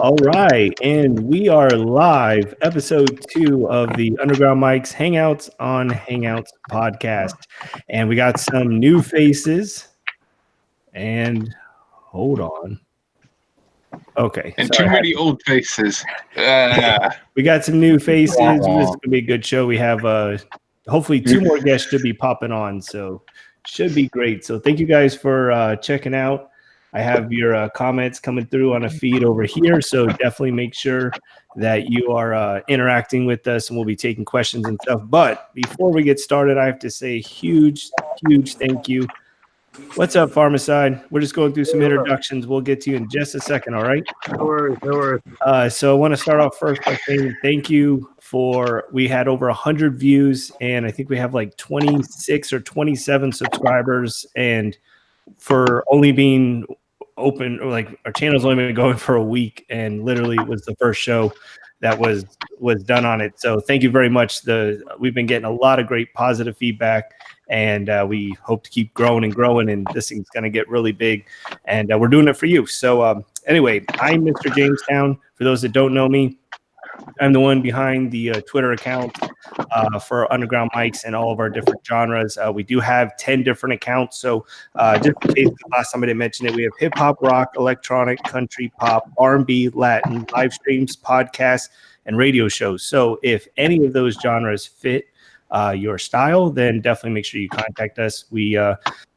All right, and we are live, episode 2 of the UnderGroundMics Hangouts on Hangouts podcast. And we got some new faces. And hold on. Okay. And too many old faces. We got some new faces. This is going to be a good show. We have hopefully 2 more guests should be popping on, so should be great. So thank you guys for checking out. I have your comments coming through on a feed over here, so definitely make sure that you are interacting with us, and we'll be taking questions and stuff. But before we get started, I have to say huge thank you. What's up, Farmacyde? We're just going through some introductions. We'll get to you in just a second, all right? No worries. So I want to start off first by saying thank you we had over 100 views, and I think we have like 26 or 27 subscribers, and for only being open, like our channel's only been going for a week, and literally it was the first show that was done on it. So thank you very much. We've been getting a lot of great positive feedback, and we hope to keep growing, and this thing's going to get really big, and we're doing it for you. So anyway, I'm Mr. Jamestown. For those that don't know me, I'm the one behind the Twitter account for UnderGroundMics and all of our different genres. We do have 10 different accounts. So just in case the last time I didn't mention it, we have hip hop, rock, electronic, country, pop, R&B, Latin, live streams, podcasts, and radio shows. So if any of those genres fit your style, then definitely make sure you contact us. We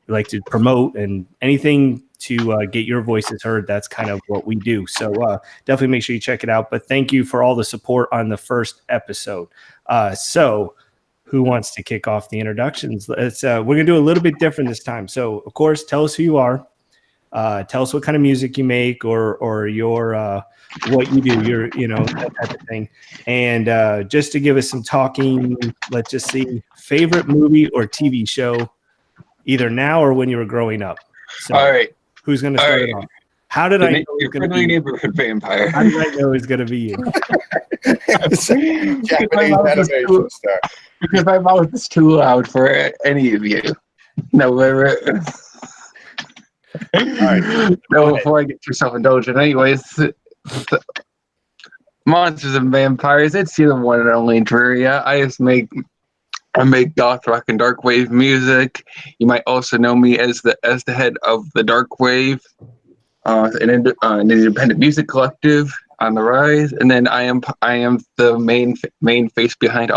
like to promote, and anything to get your voices heard, that's kind of what we do. So definitely make sure you check it out. But thank you for all the support on the first episode. So who wants to kick off the introductions? We're going to do a little bit different this time. So, of course, tell us who you are. Tell us what kind of music you make, or your what you do, that type of thing. And just to give us some talking, let's just see, favorite movie or TV show, either now or when you were growing up. So, all right. Who's going to start it off? How did I know it was going to be neighborhood vampire? How did I know it was going to be you? Japanese animation star. Because my mouth is too loud for any of you. No, all right. No, before I get too self-indulgent. Anyways, Monsters and Vampires. It's the one and only Drearia. I make goth rock and dark wave music. You might also know me as the head of the Dark Wave, an independent music collective on the rise. And then I am the main face behind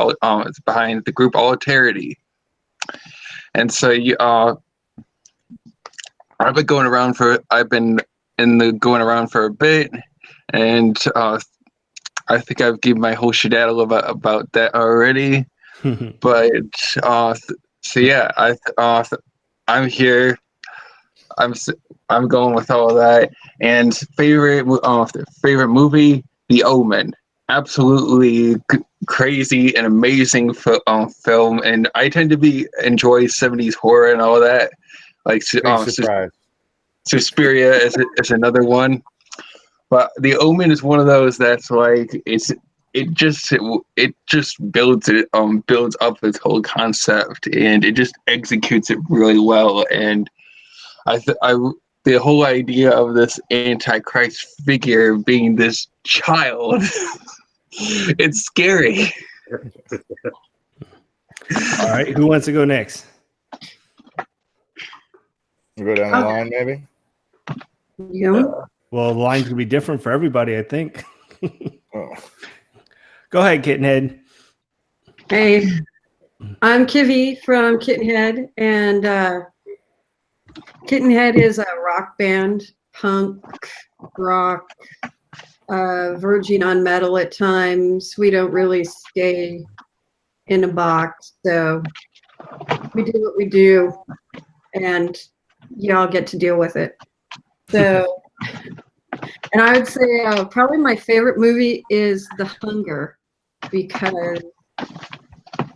behind the group Alterity. And so I've been going around for a bit, and I think I've given my whole shedaddle about that already. But so yeah, I'm here. I'm going with all of that. And favorite movie, The Omen. Absolutely crazy and amazing film. And I tend to enjoy 70s horror and all that. Like Suspiria is another one. But The Omen is one of those that's like it just builds up its whole concept, and it just executes it really well. And the whole idea of this Antichrist figure being this child, it's scary. All right, who wants to go next? We'll go down the line, maybe. Yeah. Well, the lines will be different for everybody, I think. Oh. Go ahead, Kittenhead. Hey, I'm Kivy from Kittenhead, and Kittenhead is a rock band, punk, rock, verging on metal at times. We don't really stay in a box, so we do what we do, and y'all get to deal with it. So, and I would say probably my favorite movie is The Hunger, because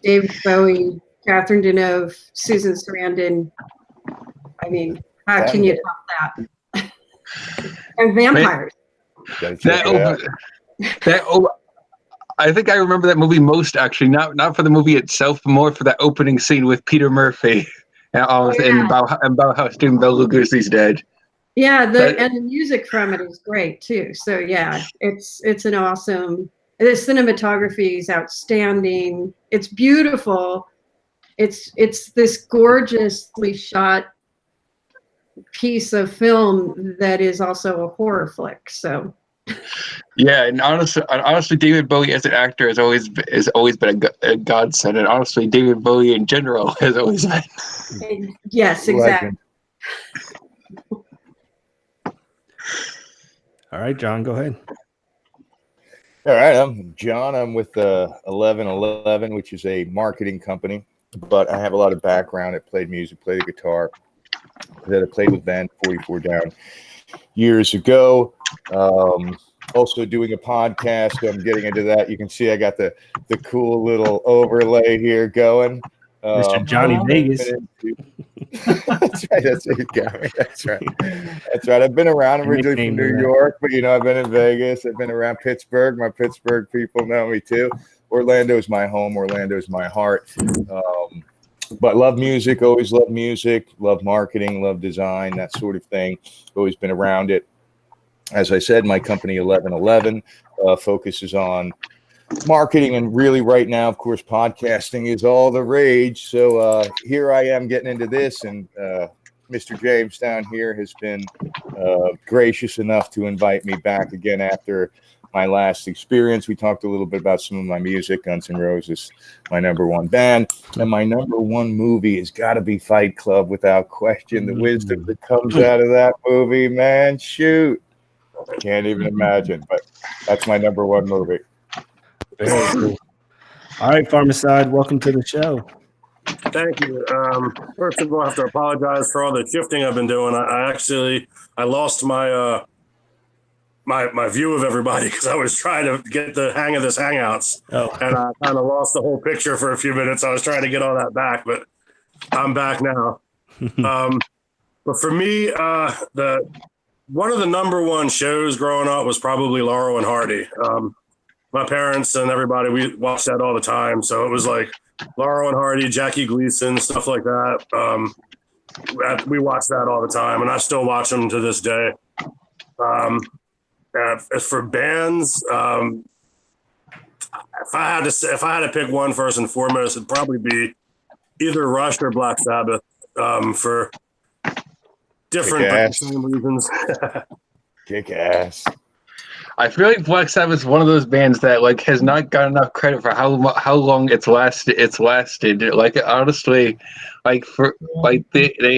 David Bowie, Catherine Deneuve, Susan Sarandon. I mean, how can you top that? And vampires. I think I remember that movie most, actually, not for the movie itself, but more for that opening scene with Peter Murphy and Bauhaus doing Bela Lugosi's dead. Yeah, and the music from it is great too. So yeah, it's an awesome. The cinematography is outstanding. It's beautiful. It's this gorgeously shot piece of film that is also a horror flick. So Yeah, and honestly, David Bowie as an actor has always been a godsend, and honestly, David Bowie in general has always been. Yes, exactly. All right, John, go ahead. All right, I'm John. I'm with 1111, which is a marketing company, but I have a lot of background. I played music, played the guitar. That I played with band 44 Down years ago. Also doing a podcast. I'm getting into that. You can see I got the cool little overlay here going. Mr. Johnny Vegas. That's right. That's it. You got me. That's right. That's right. I've been around originally from New York, but I've been in Vegas. I've been around Pittsburgh. My Pittsburgh people know me too. Orlando's my home. Orlando's my heart. But love music. Always love music. Love marketing. Love design. That sort of thing. Always been around it. As I said, my company 1111 focuses on marketing, and really right now, of course, podcasting is all the rage. So here I am getting into this, and Mr. James down here has been gracious enough to invite me back again after my last experience. We talked a little bit about some of my music. Guns N' Roses, my number one band, and my number one movie has got to be Fight Club, without question. The wisdom that comes out of that movie, man, shoot, can't even imagine. But that's my number one movie. Very cool. All right, Farmacyde, welcome to the show. Thank you. First of all, I have to apologize for all the shifting I've been doing. I lost my my view of everybody because I was trying to get the hang of this Hangouts, and I kind of lost the whole picture for a few minutes. I was trying to get all that back, but I'm back now. But for me, one of the number one shows growing up was probably Laurel and Hardy. My parents and everybody, we watched that all the time. So it was like Laurel and Hardy, Jackie Gleason, stuff like that. We watched that all the time, and I still watch them to this day. As for bands, if I had to pick one first and foremost, it'd probably be either Rush or Black Sabbath, for different but the same reasons. Kick ass. I feel like Black Sabbath is one of those bands that has not got enough credit for how long it's lasted. Like honestly, they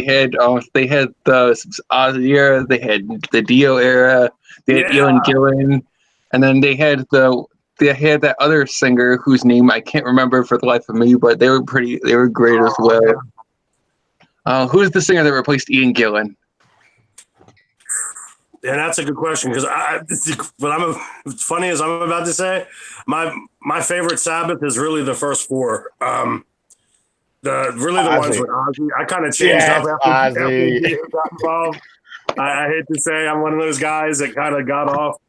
had the Ozzy era, they had the Dio era, they had Ian Gillan, and then they had that other singer whose name I can't remember for the life of me, but they were great as well. Who's the singer that replaced Ian Gillan? And that's a good question, because it's funny as I'm about to say, my favorite Sabbath is really the first four. The ones with Ozzy. I kind of changed up after he got involved. I hate to say I'm one of those guys that kind of got off.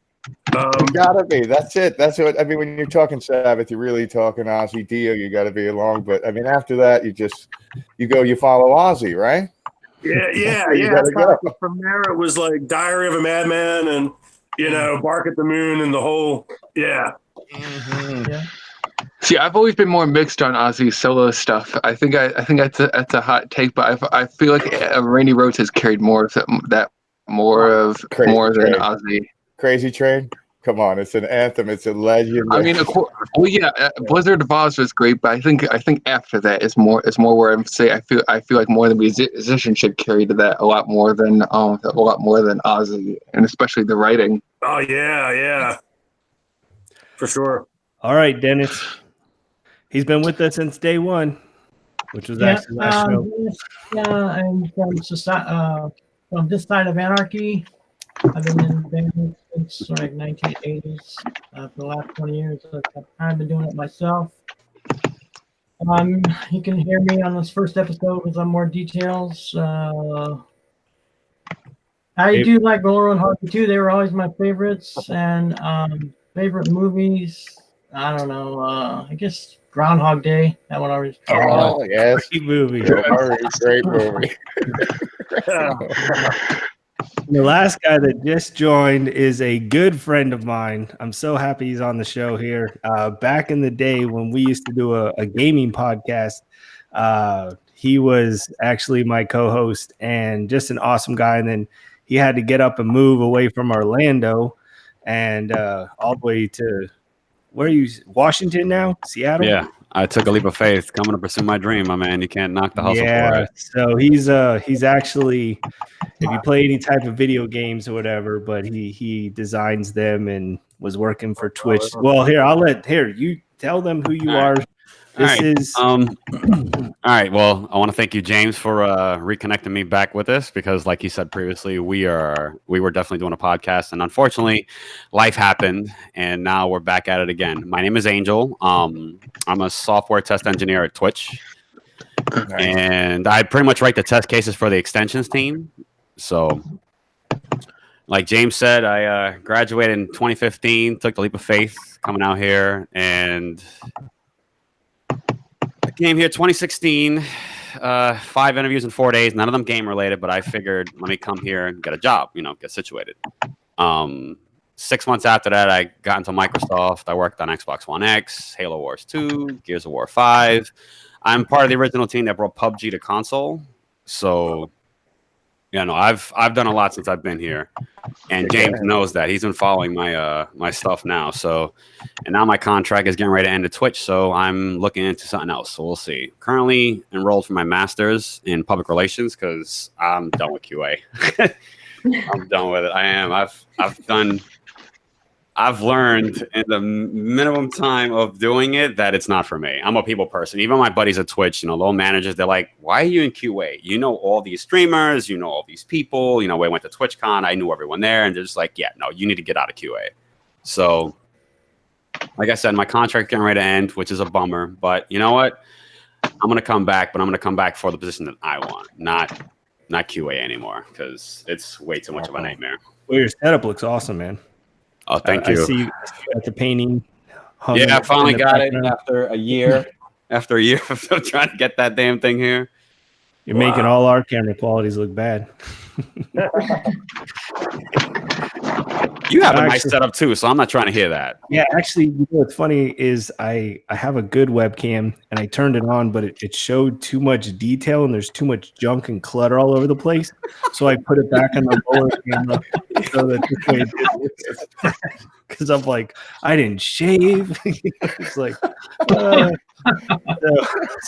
You gotta be. That's it. That's what I mean. When you're talking Sabbath, you're really talking Ozzy, Dio. You got to be along. But I mean, after that, you follow Ozzy, right? Yeah. From there, it was like Diary of a Madman and, Bark at the Moon and the whole, Mm-hmm. Yeah. See, I've always been more mixed on Ozzy's solo stuff. I think that's a hot take, but I feel like Randy Rhoads has carried more than Ozzy. Crazy Train. Come on, it's an anthem. It's a legend. I mean, Blizzard of Oz was great, but I think after that is more where I'm saying I feel like more the musicianship carried to that a lot more than Ozzy, and especially the writing. Oh yeah, for sure. All right, Dennis. He's been with us since day one, which was actually last show. I'm from this side of Anarchy. I've been in band since like 1980s. For the last 20 years, I've kind of been doing it myself. You can hear me on this first episode with some more details. I do like Laurel and Hardy too. They were always my favorites. And favorite movies, I don't know. I guess Groundhog Day. That one always. Oh yes, great movie. Great movie. The last guy that just joined is a good friend of mine. I'm so happy he's on the show here. Back in the day when we used to do a gaming podcast, he was actually my co-host and just an awesome guy. And then he had to get up and move away from Orlando and all the way to where are you? Washington now? Seattle? Yeah, I took a leap of faith coming to pursue my dream, my man. You can't knock the hustle for it. So he's actually, if you play any type of video games or whatever, but he designs them and was working for Twitch. Well, here you tell them who you are. This is all right. Well, I want to thank you, James, for reconnecting me back with this because, like you said previously, we were definitely doing a podcast, and unfortunately, life happened, and now we're back at it again. My name is Angel. I'm a software test engineer at Twitch, and I pretty much write the test cases for the extensions team. So, like James said, I graduated in 2015, took the leap of faith coming out here, and I came here 2016, 5 interviews in 4 days, none of them game related, but I figured let me come here and get a job, get situated. 6 months after that, I got into Microsoft. I worked on Xbox One X, Halo Wars 2, Gears of War 5. I'm part of the original team that brought PUBG to console. So, I've done a lot since I've been here, and James knows that. He's been following my stuff now. So, and now my contract is getting ready to end at Twitch, so I'm looking into something else. So we'll see. Currently enrolled for my master's in public relations because I'm done with QA. I'm done with it. I am. I've learned in the minimum time of doing it that it's not for me. I'm a people person. Even my buddies at Twitch, little managers, they're like, why are you in QA? You know all these streamers, you know all these people. We went to TwitchCon. I knew everyone there. And they're just like, yeah, no, you need to get out of QA. So, like I said, my contract getting ready to end, which is a bummer. But you know what? I'm going to come back, but I'm going to come back for the position that I want, not QA anymore because it's way too much of a nightmare. Well, your setup looks awesome, man. Oh, thank you. I see you got the painting. Yeah, I finally got it after a year. After a year of trying to get that damn thing here. You're making all our camera qualities look bad. You have a nice setup too, so I'm not trying to hear that. Yeah, actually, what's funny is I have a good webcam and I turned it on, but it showed too much detail and there's too much junk and clutter all over the place. So I put it back on the lower camera so that this way it because I'm like, I didn't shave. It's like, so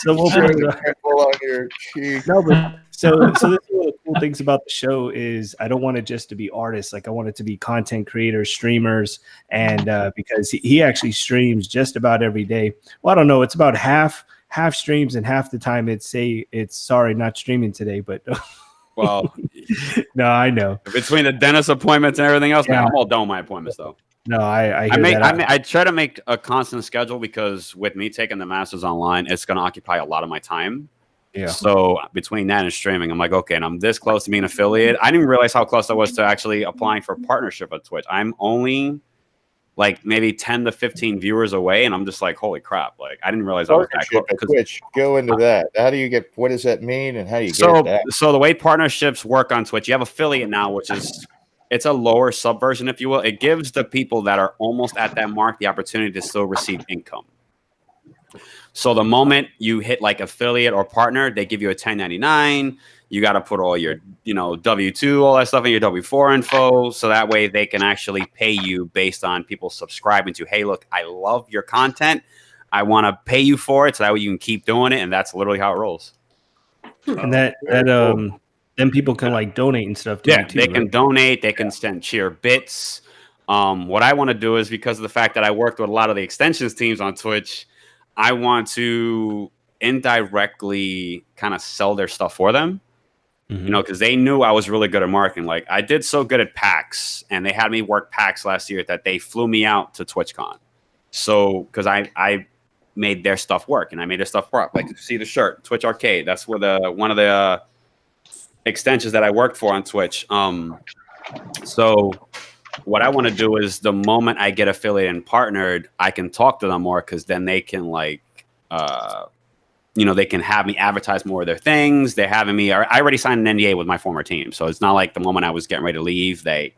we'll put it on your cheek. No, but so this is one of the cool things about the show is I don't want it just to be artists. Like I want it to be content creators, streamers, and because he actually streams just about every day. Well, I don't know. It's about half streams and half the time it's sorry, not streaming today, but well, no, I know. Between the dentist appointments and everything else, man, I'm all done with my appointments though. No, I try to make a constant schedule because with me taking the masters online, it's going to occupy a lot of my time. Yeah. So between that and streaming, I'm like, okay, and I'm this close to being an affiliate. I didn't realize how close I was to actually applying for partnership at Twitch. I'm only like maybe 10 to 15 viewers away, and I'm just like, holy crap! Like I didn't realize I was that close. Twitch, go into that. How do you get? What does that mean? And how do you get that? So the way partnerships work on Twitch, you have affiliate now, which is it's a lower subversion, if you will. It gives the people that are almost at that mark the opportunity to still receive income. So the moment you hit like affiliate or partner, they give you a 1099. You got to put all your, W-2, all that stuff in your W-4 info. So that way they can actually pay you based on people subscribing to, hey, look, I love your content. I want to pay you for it. So that way you can keep doing it. And that's literally how it rolls. And then people can like donate and stuff. Yeah, they can donate. They can send cheer bits. What I want to do is because of the fact that I worked with a lot of the extensions teams on Twitch, I want to indirectly kind of sell their stuff for them, because they knew I was really good at marketing. Like I did so good at PAX, and they had me work PAX last year that they flew me out to TwitchCon. So because I made their stuff work, and I made their stuff work. Like you see the shirt, Twitch Arcade. That's where one of the extensions that I worked for on Twitch. So what I want to do is the moment I get affiliated and partnered, I can talk to them more because then they can they can have me advertise more of their things. They're having me. I already signed an NDA with my former team, so it's not like the moment I was getting ready to leave, they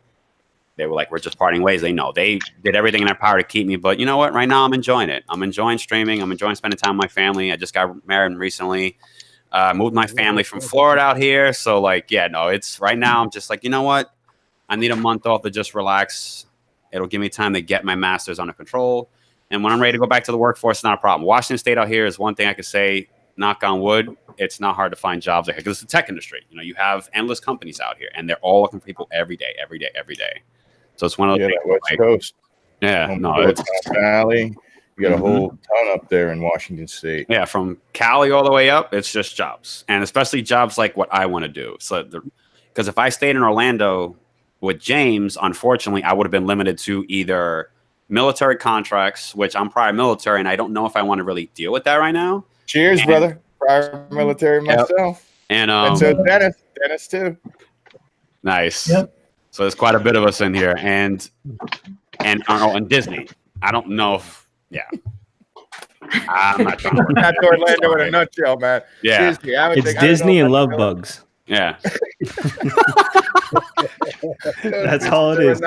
were like, we're just parting ways. They did everything in their power to keep me. But you know what? Right now, I'm enjoying it. I'm enjoying streaming. I'm enjoying spending time with my family. I just got married recently. Moved my family from Florida out here. So it's right now. I'm just like, you know what? I need a month off to just relax. It'll give me time to get my master's under control. And when I'm ready to go back to the workforce, it's not a problem. Washington State out here is one thing I could say, knock on wood, it's not hard to find jobs out here because it's the tech industry. You have endless companies out here, and they're all looking for people every day. So it's one of those things. West Coast. Yeah, it's Valley. You got a whole ton up there in Washington State. Yeah, from Cali all the way up, it's just jobs, and especially jobs like what I want to do. So, because if I stayed in Orlando with James, unfortunately, I would have been limited to either military contracts, which I'm prior military, and I don't know if I want to really deal with that right now. Cheers, brother. Prior military myself. And so Dennis too. Nice. Yep. So there's quite a bit of us in here, and Disney. I don't know if I'm not trying to work That's Orlando in a nutshell, man. Yeah, Disney. It's Disney and love bugs. Yeah. That's all it is.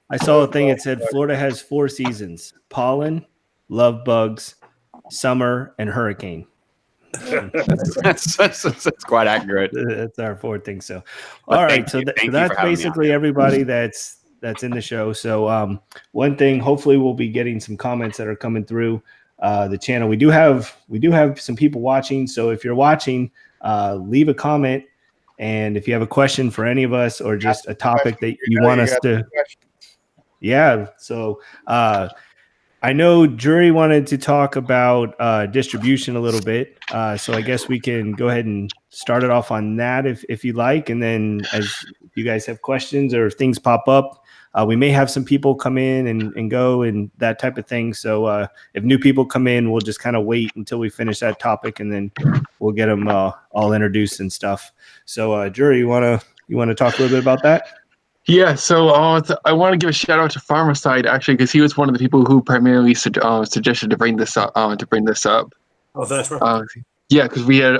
I saw a thing that said Florida has 4 seasons: pollen, love bugs, summer, and hurricane. That's quite accurate. That's our 4 things. So, all right. So that's basically everybody that's in the show. So, one thing, hopefully, we'll be getting some comments that are coming through the channel. We do have some people watching. So if you're watching, leave a comment, and if you have a question for any of us or just a topic that you want us to. Yeah. So, I know Drearia wanted to talk about distribution a little bit, so I guess we can go ahead and start it off on that if you like, and then as you guys have questions or things pop up, we may have some people come in and go and that type of thing. So if new people come in, we'll just kind of wait until we finish that topic, and then we'll get them all introduced and stuff. So Drearia, you want to talk a little bit about that? Yeah, so I want to give a shout out to Farmacyde actually, because he was one of the people who primarily suggested to bring this up. Oh, thanks, bro. Yeah, because we had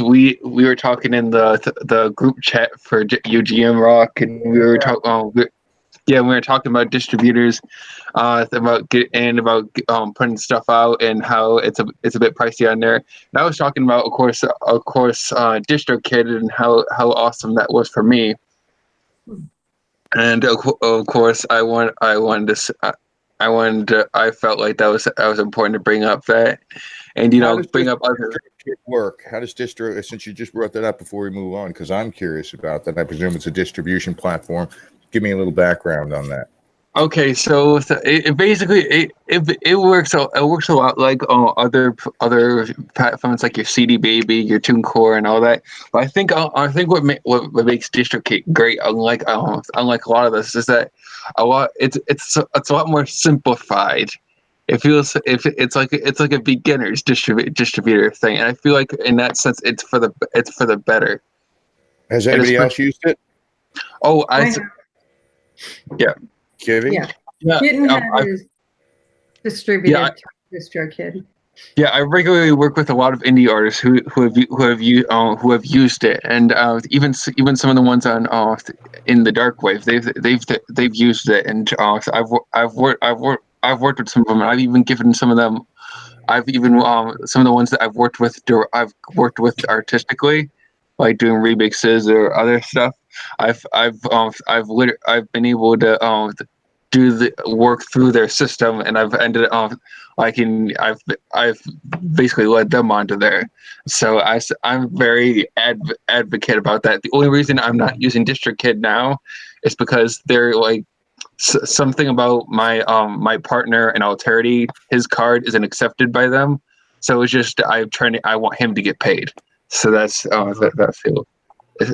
we were talking in the group chat for UGM Rock, and we were talking. We were talking about distributors, about putting stuff out and how it's a bit pricey on there. And I was talking about, of course, DistroKid and how awesome that was for me. And of course, I felt like that was important to bring up that, and bring up other work. How does distro? Since you just brought that up before we move on, because I'm curious about that. I presume it's a distribution platform. Give me a little background on that. Okay, so it basically works. It works a lot like other platforms like your CD Baby, your TuneCore, and all that. But I think what makes DistroKid great, unlike a lot of this, is that it's a lot more simplified. It feels it's like a beginner's distributor thing, and I feel like in that sense it's for the better. Has anybody else used it? Oh, yeah. Kivy? Yeah. Kitten has distributed DistroKid. Yeah, I regularly work with a lot of indie artists who have used it, and even some of the ones on in the dark wave, they've used it, and I've worked with some of them, and I've even given some of them. I've even some of the ones that I've worked with artistically, like doing remixes or other stuff. I've been able to do the work through their system, and I've ended up I've basically led them onto there. So I'm very advocate about that. The only reason I'm not using DistroKid now is because they're like something about my my partner in Alterity. His card isn't accepted by them, so it's just I want him to get paid. So that's that's it.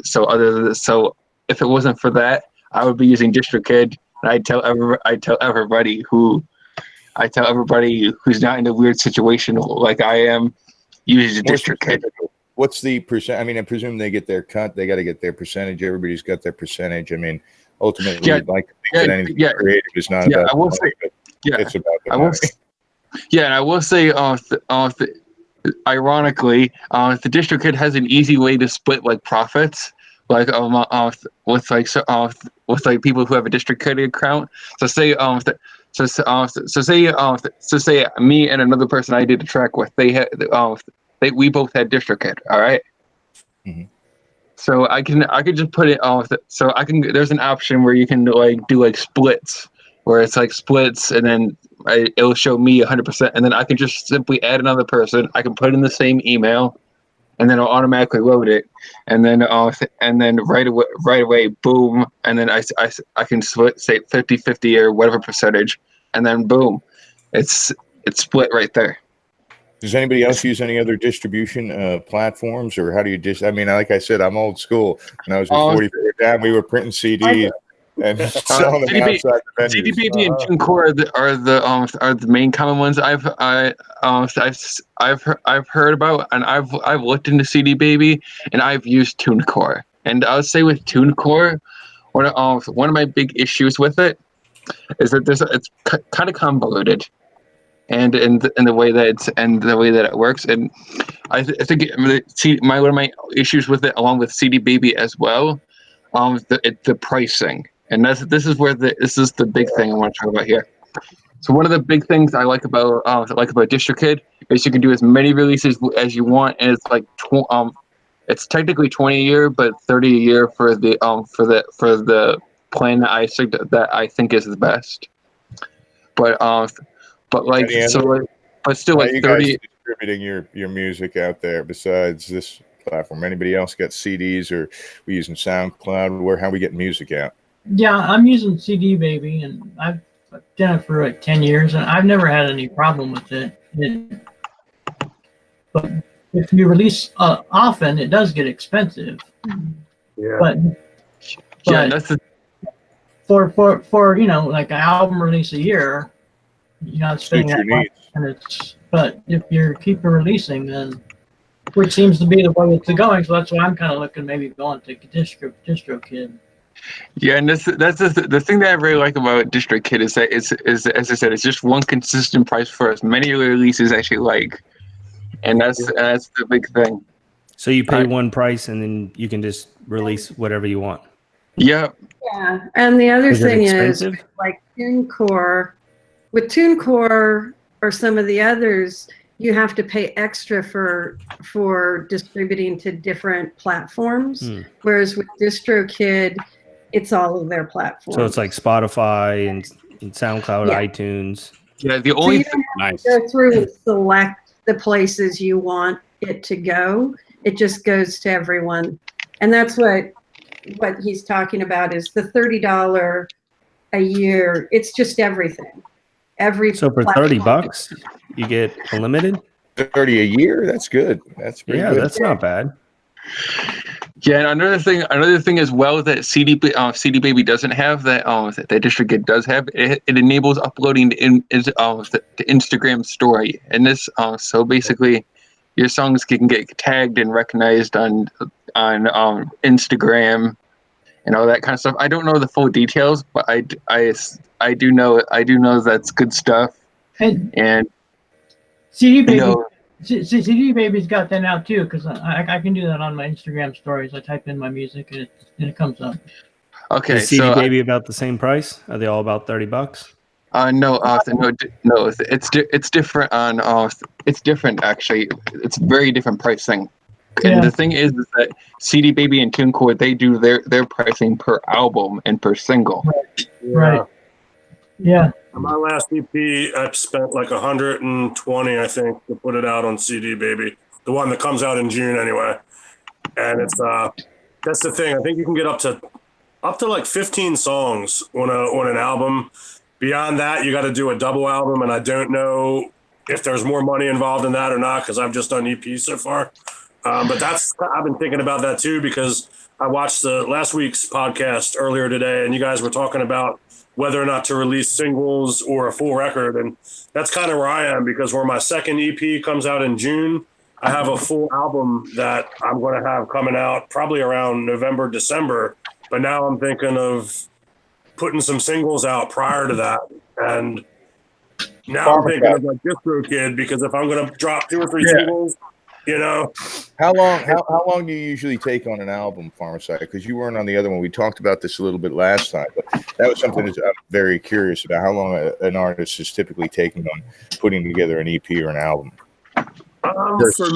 So if it wasn't for that, I would be using DistroKid. And I tell everybody who's not in a weird situation like I am, use DistroKid. What's the percent? I mean, I presume they get their cut. They got to get their percentage. Everybody's got their percentage. I mean, ultimately, you'd like to think that anything creative is not about I will say, it's about the and I will say, ironically, the DistroKid has an easy way to split like profits, like with like with like people who have a DistroKid account. So say so say me and another person I did a track with, we both had DistroKid. All right. Mm-hmm. So I could just put it off. So I can. There's an option where you can like do like splits, where it's like splits, and then it'll show me 100%, and then I can just simply add another person. I can put in the same email, and then it'll automatically load it, and then right away, boom, and then I can split, say 50-50 or whatever percentage, and then boom, it's split right there. Does anybody else use any other distribution platforms, or how do you I mean, like I said, I'm old school. When I was with 44 Down, we were printing CDs and selling them outside the venues. CD Baby and TuneCore are the main common ones I've heard about, and I've looked into CD Baby, and I've used TuneCore. And I would say with TuneCore, one of my big issues with it is that it's kind of convoluted. And in the way that it works, and I think one of my issues with it, along with CD Baby as well, the pricing, and this is the big thing I want to talk about here. So one of the big things I like about DistroKid is you can do as many releases as you want, and it's like it's technically 20 a year, but 30 a year for the plan that I think is the best. But like but still like you 30 guys distributing your music out there besides this platform. Anybody else got CDs, or we using SoundCloud? How we getting music out? Yeah, I'm using CD Baby, and I've done it for like 10 years, and I've never had any problem with it. But if you release often, it does get expensive. Yeah. But that's for like an album release a year, you're not spending that much. But if you keep releasing, then which seems to be the way it's going, so that's why I'm kind of looking maybe going to DistroKid. Yeah, and that's the thing that I really like about DistroKid is that is as I said, it's just one consistent price for as many releases as you like, and that's the big thing. So you pay one price and then you can just release whatever you want. Yeah. Yeah, and the other thing is, expensive? like TuneCore, with TuneCore or some of the others, you have to pay extra for distributing to different platforms. Whereas with DistroKid, it's all of their platforms. So it's like Spotify and SoundCloud, iTunes. Yeah, the only nice. Go through and select the places you want it to go. It just goes to everyone, and that's what he's talking about is the $30 a year. It's just everything. So for $30, you get unlimited. 30 a year. That's good. That's pretty good. That's not bad. Yeah, and another thing as well that CD Baby doesn't have that that DistroKid does have, it enables uploading to Instagram story, and this so basically your songs can get tagged and recognized on Instagram and all that kind of stuff. I don't know the full details, but I do know that's good stuff. And CD Baby. CD Baby's got that now too, because I can do that on my Instagram stories. I type in my music and it comes up. Okay, is CD Baby about the same price? Are they all about $30? No, it's different on it's different actually. It's very different pricing. And the thing is that CD Baby and TuneCore, they do their pricing per album and per single. Right. Yeah. On my last EP, I spent like 120, I think, to put it out on CD Baby, the one that comes out in June anyway. And it's that's the thing. I think you can get up to like 15 songs on an album. Beyond that, you got to do a double album, and I don't know if there's more money involved in that or not because I've just done EPs so far. But I've been thinking about that too because I watched the last week's podcast earlier today, and you guys were talking about whether or not to release singles or a full record. And that's kind of where I am because where my second EP comes out in June, I have a full album that I'm going to have coming out probably around November, December. But now I'm thinking of putting some singles out prior to that. And now I'm thinking of like DistroKid, because if I'm gonna drop 2 or 3 singles, you know. How long do you usually take on an album, Farmacyde? Because you weren't on the other one. We talked about this a little bit last time, but that was something that I'm very curious about. How long an artist is typically taking on putting together an EP or an album? For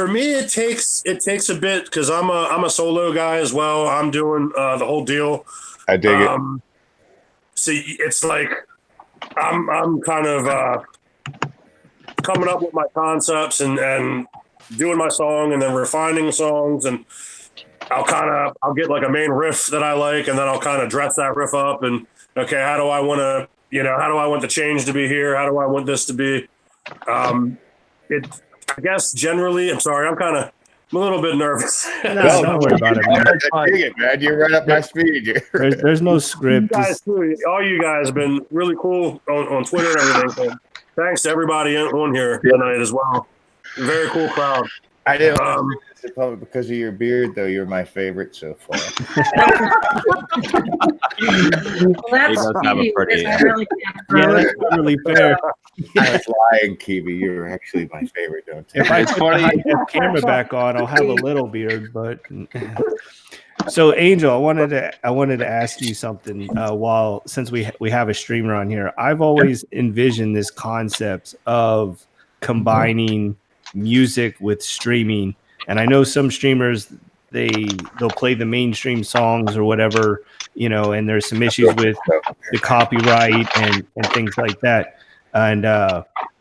me, it takes a bit, because I'm a solo guy as well. I'm doing the whole deal. I dig it. See, it's like I'm kind of coming up with my concepts and doing my song, and then refining songs, and I'll get like a main riff that I like, and then I'll kind of dress that riff up, and okay, how do I want the change to be here? How do I want this to be? I guess generally, I'm sorry, I'm a little bit nervous. No, don't worry about it, man. I dig it, man. You're right up my speed. There's no script. All you guys have been really cool on Twitter and everything. So thanks to everybody on here tonight as well. Very cool crowd. I didn't want to say this in public because of your beard, though. You're my favorite so far. Well, that's have a pretty- I really can't grow it. That's really fair. I was lying, Kiwi. You're actually my favorite, don't you? If I put the high-def camera back on, I'll have a little beard. But so, Angel, I wanted to ask you something. Since we have a streamer on here, I've always envisioned this concept of combining music with streaming, and I know some streamers they'll play the mainstream songs or whatever, and there's some issues with the copyright and things like that. And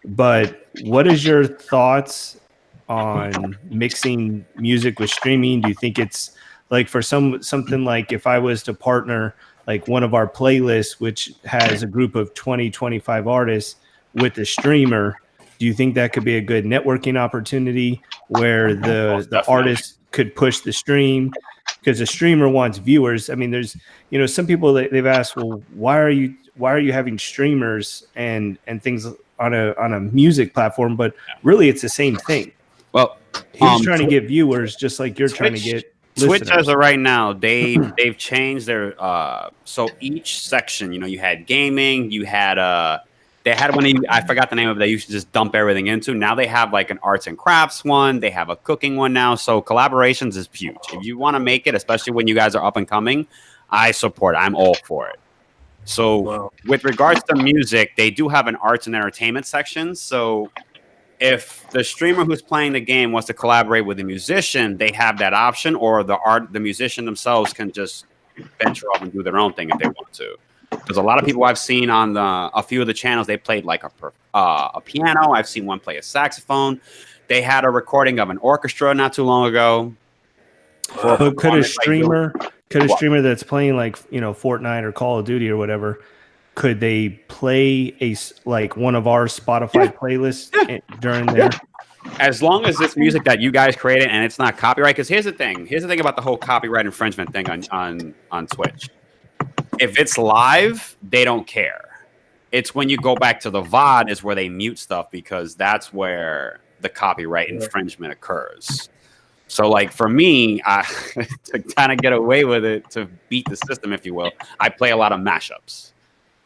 but what is your thoughts on mixing music with streaming? Do you think it's like for something like if I was to partner like one of our playlists, which has a group of 20-25 artists with a streamer, do you think that could be a good networking opportunity where the artist could push the stream? Because the streamer wants viewers. I mean, there's some people that they've asked, well, why are you having streamers and things on a music platform? But really, it's the same thing. Well, he's trying to get viewers just like you're trying to get listeners. Twitch as of right now, they've changed their so each section. You had gaming, you had they had one I forgot the name of it. They used to just dump everything into. Now they have like an arts and crafts one. They have a cooking one now. So collaborations is huge. If you want to make it, especially when you guys are up and coming, I support it. I'm all for it. So with regards to music, they do have an arts and entertainment section. So if the streamer who's playing the game wants to collaborate with a musician, they have that option, or the musician themselves can just venture off and do their own thing if they want to. There's a lot of people I've seen on a few of the channels. They played like a piano. I've seen one play a saxophone. They had a recording of an orchestra not too long ago. So could a streamer that's playing like Fortnite or Call of Duty or whatever, could they play one of our Spotify playlists during their? As long as it's music that you guys created and it's not copyright. Because here's the thing about the whole copyright infringement thing on Twitch. If it's live, they don't care. It's when you go back to the VOD is where they mute stuff, because that's where the copyright infringement occurs. So like for me, to kind of get away with it, to beat the system, if you will, I play a lot of mashups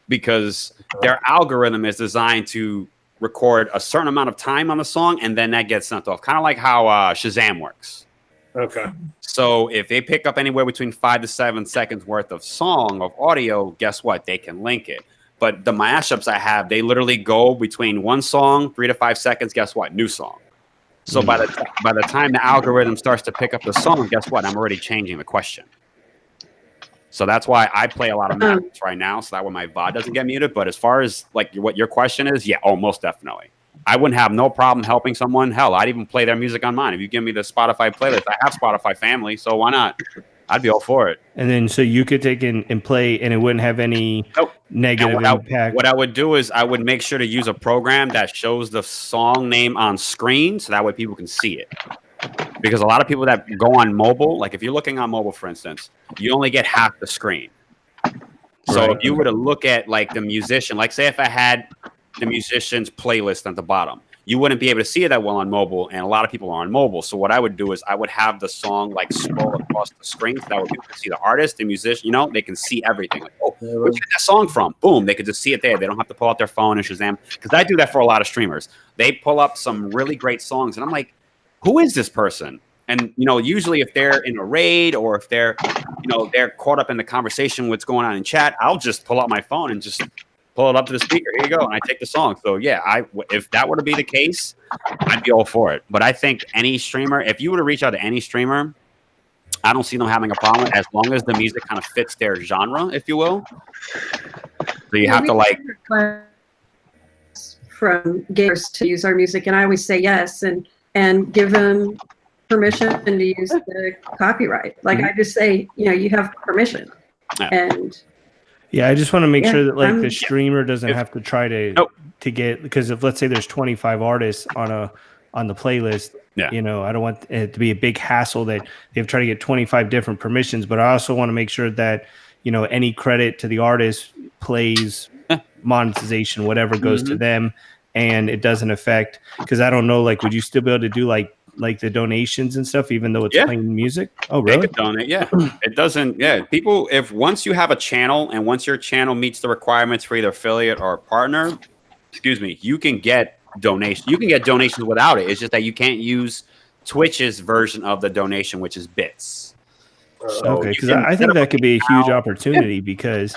because their algorithm is designed to record a certain amount of time on the song, and then that gets sent off. Kind of like how Shazam works. Okay. So if they pick up anywhere between 5 to 7 seconds worth of audio, guess what? They can link it. But the mashups I have, they literally go between one song, 3 to 5 seconds. Guess what? New song. So by the time the algorithm starts to pick up the song, guess what? I'm already changing the question. So that's why I play a lot of mashups right now, so that way my VOD doesn't get muted. But as far as like what your question is, most definitely. I wouldn't have no problem helping someone. Hell, I'd even play their music on mine. If you give me the Spotify playlist, I have Spotify family, so why not? I'd be all for it. And then so you could take in and play, and it wouldn't have any negative impact. What I would do is I would make sure to use a program that shows the song name on screen, so that way people can see it. Because a lot of people that go on mobile, like if you're looking on mobile, for instance, you only get half the screen. So if you were to look at like the musician, like say if I had the musician's playlist at the bottom, you wouldn't be able to see it that well on mobile, and a lot of people are on mobile. So what I would do is I would have the song like scroll across the screen, so that way people can see the artist, the musician, they can see everything. Like, oh, where'd you get that song from? Boom, they could just see it there. They don't have to pull out their phone and Shazam. Because I do that for a lot of streamers. They pull up some really great songs, and I'm like, who is this person? And, you know, usually if they're in a raid or if they're, you know, they're caught up in the conversation, what's going on in chat, I'll just pull out my phone and just pull it up to the speaker. Here you go. And I take the song. So, yeah, if that were to be the case, I'd be all for it. But I think any streamer, if you were to reach out to any streamer, I don't see them having a problem as long as the music kind of fits their genre, if you will. So you have to like from gamers to use our music, and I always say yes and give them permission to use the copyright. Like I just say, you know, you have permission. And yeah, I just want to make sure that like the streamer doesn't have to try to get, because if let's say there's 25 artists on the playlist, you know, I don't want it to be a big hassle that they have to try to get 25 different permissions, but I also want to make sure that, you know, any credit to the artist, plays, monetization, whatever goes to them, and it doesn't affect, because I don't know, like, would you still be able to do like the donations and stuff, even though it's playing music? Oh, really? They could donate, it doesn't, people, if once you have a channel and once your channel meets the requirements for either affiliate or partner, you can get donations. You can get donations without it. It's just that you can't use Twitch's version of the donation, which is bits. Okay, because I think that could be a huge opportunity because,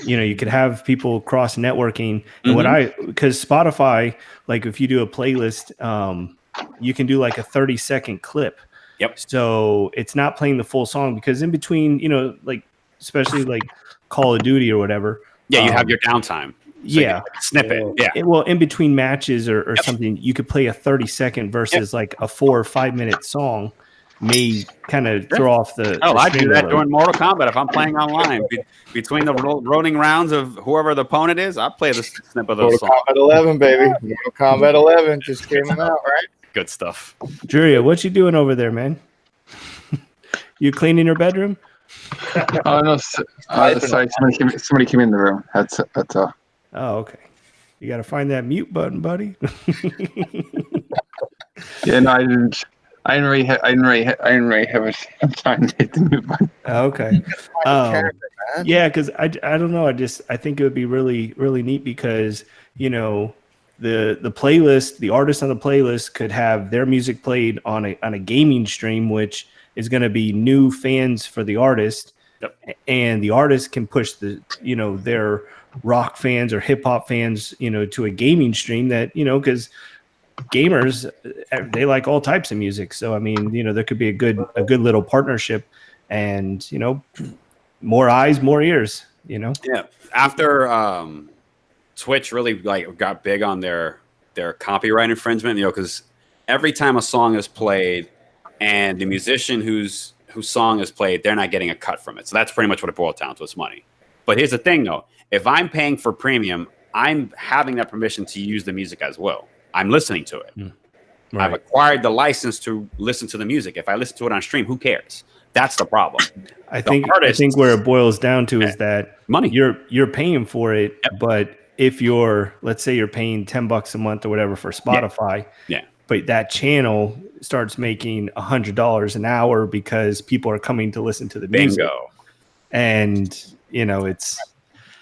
you know, you could have people cross networking. And because Spotify, like if you do a playlist, you can do like a 30-second clip. So it's not playing the full song, because in between, you know, like especially like Call of Duty or whatever. Yeah, you have your downtime. So snippet. Well, in between matches or something, you could play a 30-second versus like a 4 or 5 minute song. May kind of throw off the. Oh, I do that during Mortal Kombat if I'm playing online. Between the rolling rounds of whoever the opponent is, I play the snip of those songs. Mortal Kombat 11, baby. Mortal Kombat 11 just came out, right? Good stuff. Drearia, what you doing over there, man? You cleaning your bedroom? Oh no! Sorry, somebody came in the room. That's all. Oh, okay. You got to find that mute button, buddy. Yeah, no, I didn't. I didn't really have a time to hit the mute button. Okay. Yeah, because I don't know. I think it would be really, really neat because, you know, the playlist, the artists on the playlist could have their music played on a gaming stream, which is going to be new fans for the artist. And the artist can push their rock fans or hip hop fans, you know, to a gaming stream that, you know, because gamers, they like all types of music. So, I mean, you know, there could be a good little partnership, and, you know, more eyes, more ears, you know? Yeah. After Twitch really like got big on their copyright infringement, you know, because every time a song is played and the musician whose song is played, they're not getting a cut from it. So that's pretty much what it boils down to. It's money. But here's the thing though. If I'm paying for premium, I'm having that permission to use the music as well. I'm listening to it. Right. I've acquired the license to listen to the music. If I listen to it on stream, who cares? That's the problem. I think where it boils down to is that money. You're paying for it, but if let's say you're paying $10 a month or whatever for Spotify, but that channel starts making $100 an hour because people are coming to listen to the music. Bingo. And you know,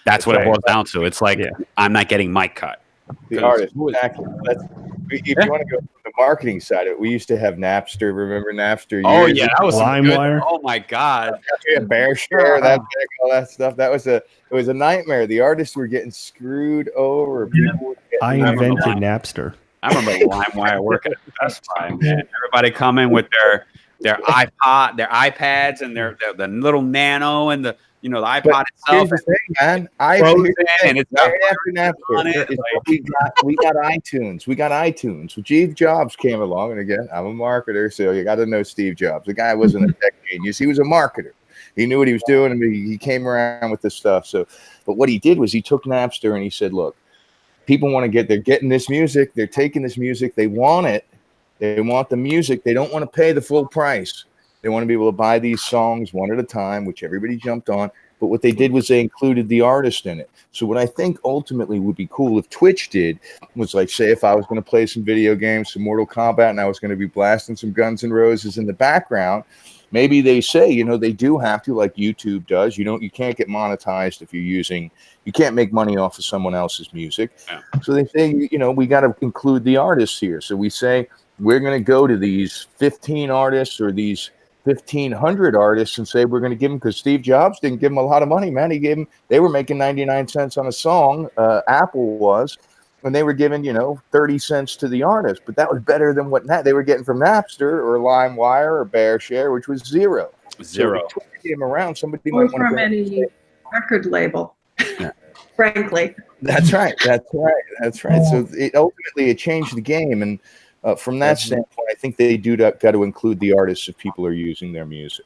that's what it boils down to. It's like I'm not getting my cut. The artist, exactly. If you want to go from the marketing side of it, we used to have Napster. Remember Napster? Oh yeah, that was LimeWire. Oh my god, Bear Share, all that stuff. It was a nightmare. The artists were getting screwed over. I invented Napster. I remember LimeWire working at Best Buy. Man. Everybody coming with their iPads, and their the little Nano and the. You know, the iPod itself. Here's the thing, man. And it's right after Napster. We got iTunes. We got iTunes. Steve Jobs came along, and again, I'm a marketer, so you got to know Steve Jobs. The guy wasn't a tech genius. He was a marketer. He knew what he was doing, and he came around with this stuff. So, but what he did was he took Napster and he said, "Look, people they're getting this music. They're taking this music. They want it. They want the music. They don't want to pay the full price." They want to be able to buy these songs one at a time, which everybody jumped on. But what they did was they included the artist in it. So what I think ultimately would be cool if Twitch did was, like, say if I was going to play some video games, some Mortal Kombat, and I was going to be blasting some Guns N' Roses in the background, maybe they say, you know, they do have to, like YouTube does. You can't get monetized if you can't make money off of someone else's music. Yeah. So they say, you know, we got to include the artists here. So we say we're going to go to these 15 artists or these 1,500 artists and say we're going to give them, because Steve Jobs didn't give them a lot of money, man. They were making 99 cents on a song, Apple was, and they were giving, you know, 30 cents to the artist. But that was better than what they were getting from Napster or LimeWire or BearShare, which was zero. Zero. So if you came around, somebody Or might want from to any record label, frankly. That's right. So ultimately it changed the game, and from that standpoint, I think they got to include the artists if people are using their music,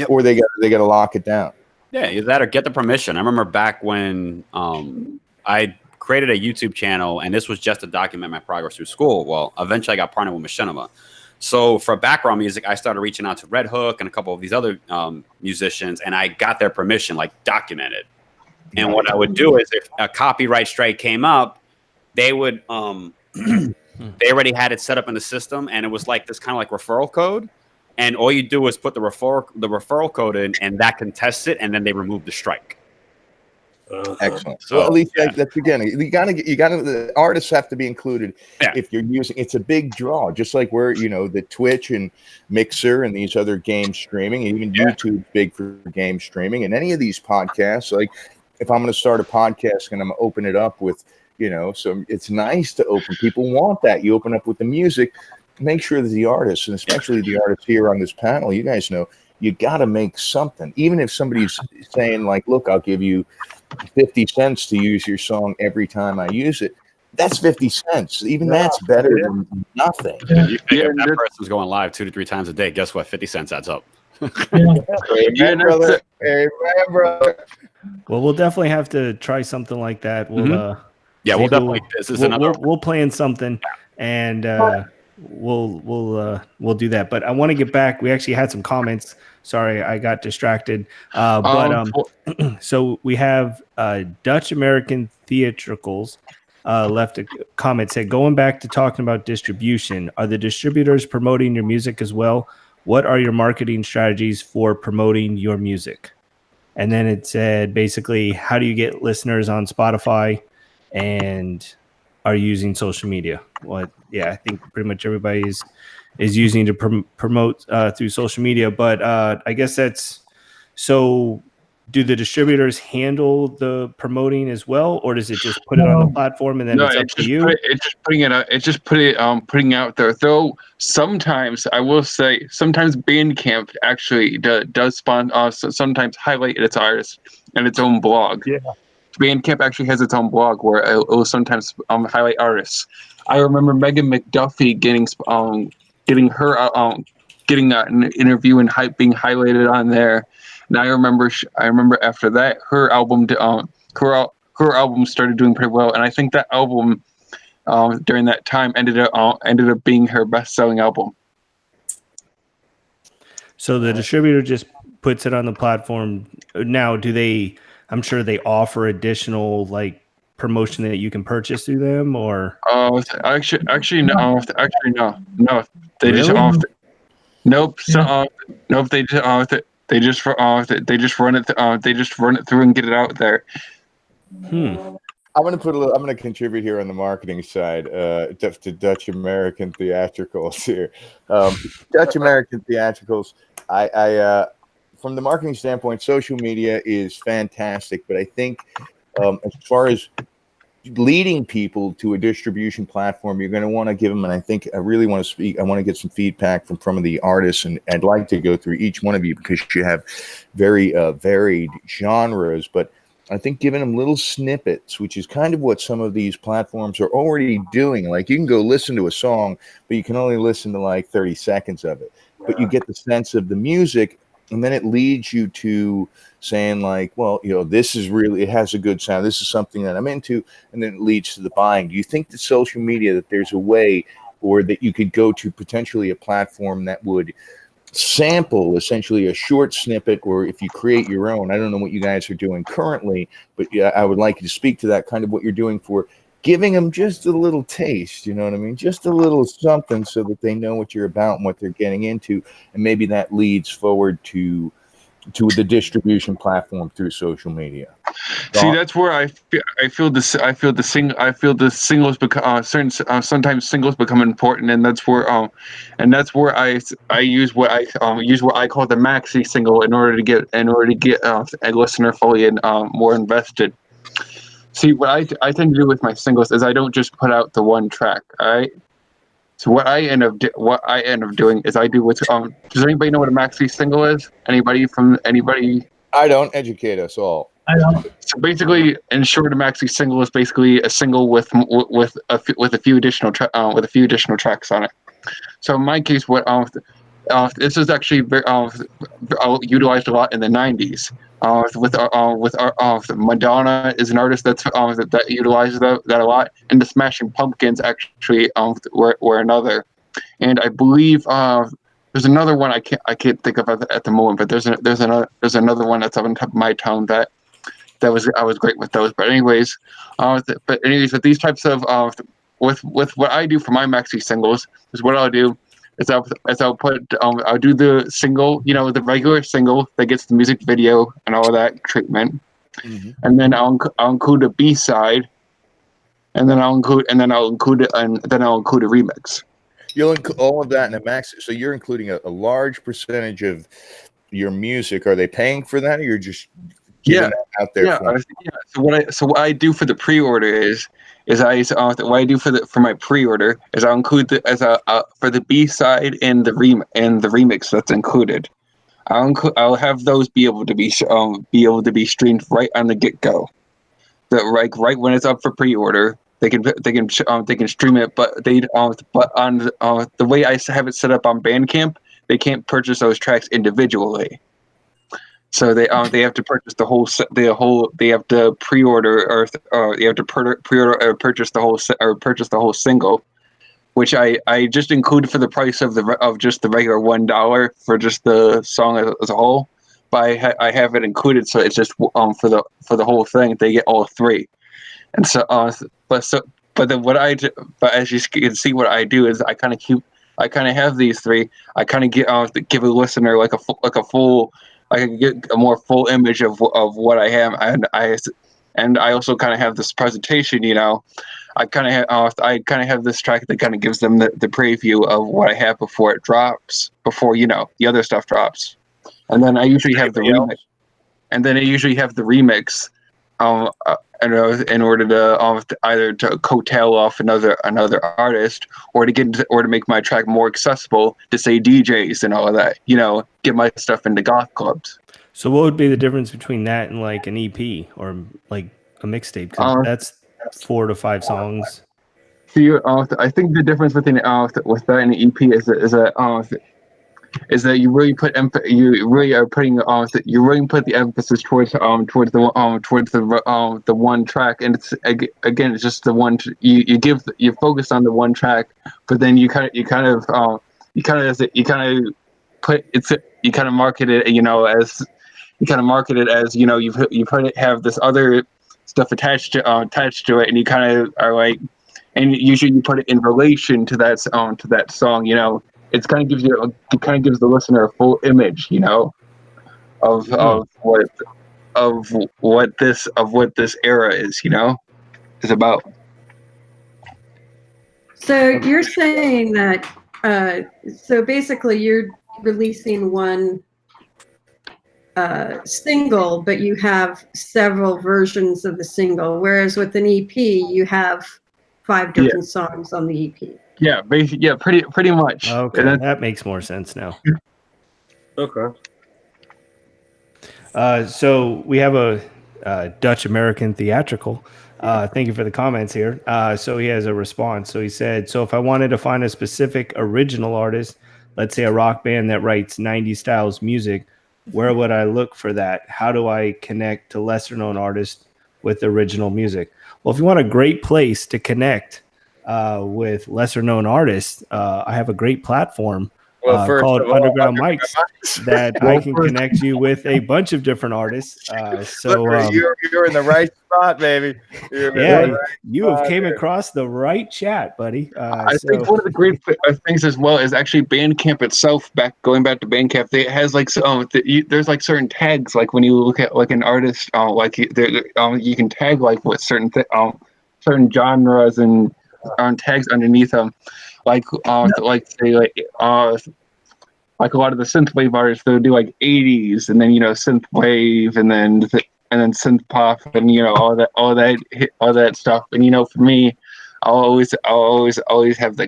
or they got to lock it down. Yeah, either that or get the permission. I remember back when I created a YouTube channel, and this was just to document my progress through school. Well, eventually I got partnered with Machinima. So for background music, I started reaching out to Red Hook and a couple of these other musicians, and I got their permission, like documented. And what I would do is if a copyright strike came up, they would they already had it set up in the system, and it was like this kind of like referral code. And all you do is put the referral code in, and that can test it, and then they remove the strike. Excellent. So, at least that's again, the artists have to be included. If you're using, it's a big draw, just like where, you know, the Twitch and Mixer and these other game streaming, and even YouTube's big for game streaming, and any of these podcasts. Like if I'm going to start a podcast and I'm going to open it up with, you know, so it's nice to open. People want that. You open up with the music. Make sure that the artists, and especially the artists here on this panel, you guys know, you got to make something. Even if somebody's saying like, look, I'll give you 50 cents to use your song every time I use it. That's 50 cents. Even that's better than nothing. If that person's going live 2 to 3 times a day, guess what? 50 cents adds up. Amen, brother. Amen, brother. Well, we'll definitely have to try something like that. We'll we'll definitely. We'll plan something, and we'll do that. But I want to get back. We actually had some comments. Sorry, I got distracted. So we have Dutch American Theatricals left a comment, said, going back to talking about distribution, are the distributors promoting your music as well? What are your marketing strategies for promoting your music? And then it said, basically, how do you get listeners on Spotify, and are you using social media? Well, yeah, I think pretty much everybody is using to promote through social media. But I guess that's so. Do the distributors handle the promoting as well, or does it just put it on the platform and then it's up to you? It's just putting it out. It's just putting out there. Though sometimes I will say, sometimes Bandcamp actually does sometimes highlight its artists and its own blog. Yeah. Bandcamp actually has its own blog where it will sometimes highlight artists. I remember Megan McDuffie getting an interview and being highlighted on there. And I remember after that, her album started doing pretty well, and I think that album during that time ended up being her best-selling album. So the distributor just puts it on the platform. Now, do they? I'm sure they offer additional like promotion that you can purchase through them, or actually no. They really? just nope. So nope. They just run it. They just run it through and get it out there. I'm gonna contribute here on the marketing side to Dutch American Theatricals here. Dutch American Theatricals. I from the marketing standpoint, social media is fantastic, but I think as far as leading people to a distribution platform, you're going to want to give them, and I think I really want to speak, I want to get some feedback from some of the artists, and I'd like to go through each one of you because you have very varied genres, but I think giving them little snippets, which is kind of what some of these platforms are already doing. Like you can go listen to a song, but you can only listen to like 30 seconds of it, but you get the sense of the music. And then it leads you to saying like, well, you know, this is really, it has a good sound. This is something that I'm into. And then it leads to the buying. Do you think that social media, that there's a way, or that you could go to potentially a platform that would sample essentially a short snippet, or if you create your own? I don't know what you guys are doing currently, but yeah, I would like you to speak to that, kind of what you're doing for giving them just a little taste, you know what I mean? Just a little something so that they know what you're about and what they're getting into. And maybe that leads forward to the distribution platform through social media. See, that's where I feel the singles become sometimes singles become important, and that's where I use what I call the maxi single in order to get a listener fully and more invested. See, what I tend to do with my singles is I don't just put out the one track. All right. So what I end up doing is I do what's does anybody know what a maxi single is? Anybody? I don't. Educate us all. I don't. So basically, in short, a maxi single is basically a single with a few additional tracks on it. So in my case, this is actually utilized a lot in the '90s. Madonna is an artist that utilizes that a lot, and the Smashing Pumpkins actually were another. And I believe there's another one I can't think of at the moment, but there's another one that's on top of my tongue that I was great with those. But anyways, with these types of with what I do for my maxi singles is what I'll do is I'll do the single, the regular single that gets the music video and all of that treatment, and then I'll include a B side, and then I'll include a remix. You'll include all of that in a max. So you're including a large percentage of your music. Are they paying for that, or you're just giving that out there? So what I do for the pre-order is what I do for my pre-order is I'll include for the B side and the remix that's included. I'll have those be able to be streamed right on the get-go. Right when it's up for pre-order, they can stream it, but on the way I have it set up on Bandcamp, they can't purchase those tracks individually. So they have to purchase they have to pre-order or you have to pre-order or purchase the whole single, which I just include for the price of just the regular $1 for just the song as a whole. But I have it included, so it's just for the whole thing they get all three. And so but as you can see, what I do is I kind of have these three. I kind of give a listener like a full. I can get a more full image of what I have, and I also kind of have this presentation. I kind of have this track that kind of gives them the preview of what I have before it drops, before the other stuff drops, and then I usually have the remix, in order to either to coattail off another artist or to make my track more accessible to say DJs and all of that, get my stuff into goth clubs. So what would be the difference between that and like an EP or like a mixtape? Because that's 4 to 5 songs. I think the difference with that and an EP is that you really put the emphasis towards the one track, and it's again it's just the one you focus on the one track, but then you kind of market it as have this other stuff attached to it, and you kind of are like, and usually you put it in relation to that song. It kind of gives the listener a full image, of what this era is about. So you're saying that, so basically you're releasing one single, but you have several versions of the single, whereas with an EP, you have 5 different songs on the EP. Yeah, pretty much. Okay, that makes more sense now. Okay. So we have a Dutch American theatrical. Thank you for the comments here. So he has a response. So he said, so if I wanted to find a specific original artist, let's say a rock band that writes 90s styles music, where would I look for that? How do I connect to lesser known artists with original music? Well, if you want a great place to connect with lesser known artists, I have a great platform Well, first called of all, Underground Mics that I can Well, connect you with a bunch of different artists. You're in the right spot, baby. You're in the Yeah, right you have spot came there. across the right chat, buddy. I think one of the great things as well is actually Bandcamp itself. Going back to Bandcamp, it has like there's like certain tags. Like when you look at like an artist, you can tag like what certain genres and tags underneath them. Like like a lot of the synthwave artists, they'll do like 80s and then synthwave and then synth pop and all that stuff. And for me, I'll always have the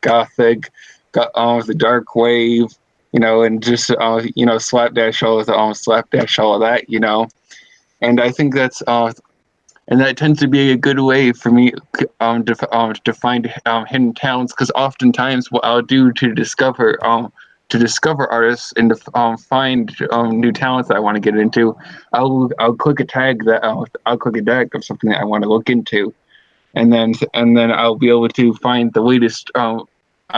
gothic, the dark wave, and just slapdash all of that, And I think that's and that tends to be a good way for me to find hidden talents, because oftentimes what I'll do to discover artists and to find new talents that I want to get into, I'll click a tag of something that I want to look into, and then I'll be able to find the latest. I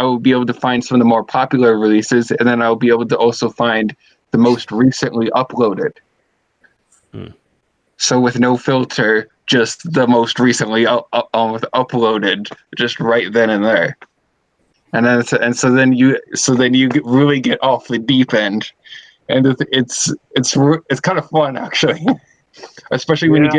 will be able to find some of the more popular releases, and then I'll be able to also find the most recently uploaded. So with no filter, just the most recently uploaded, just right then and there. And so then you really get off the deep end, and it's kind of fun actually, especially when you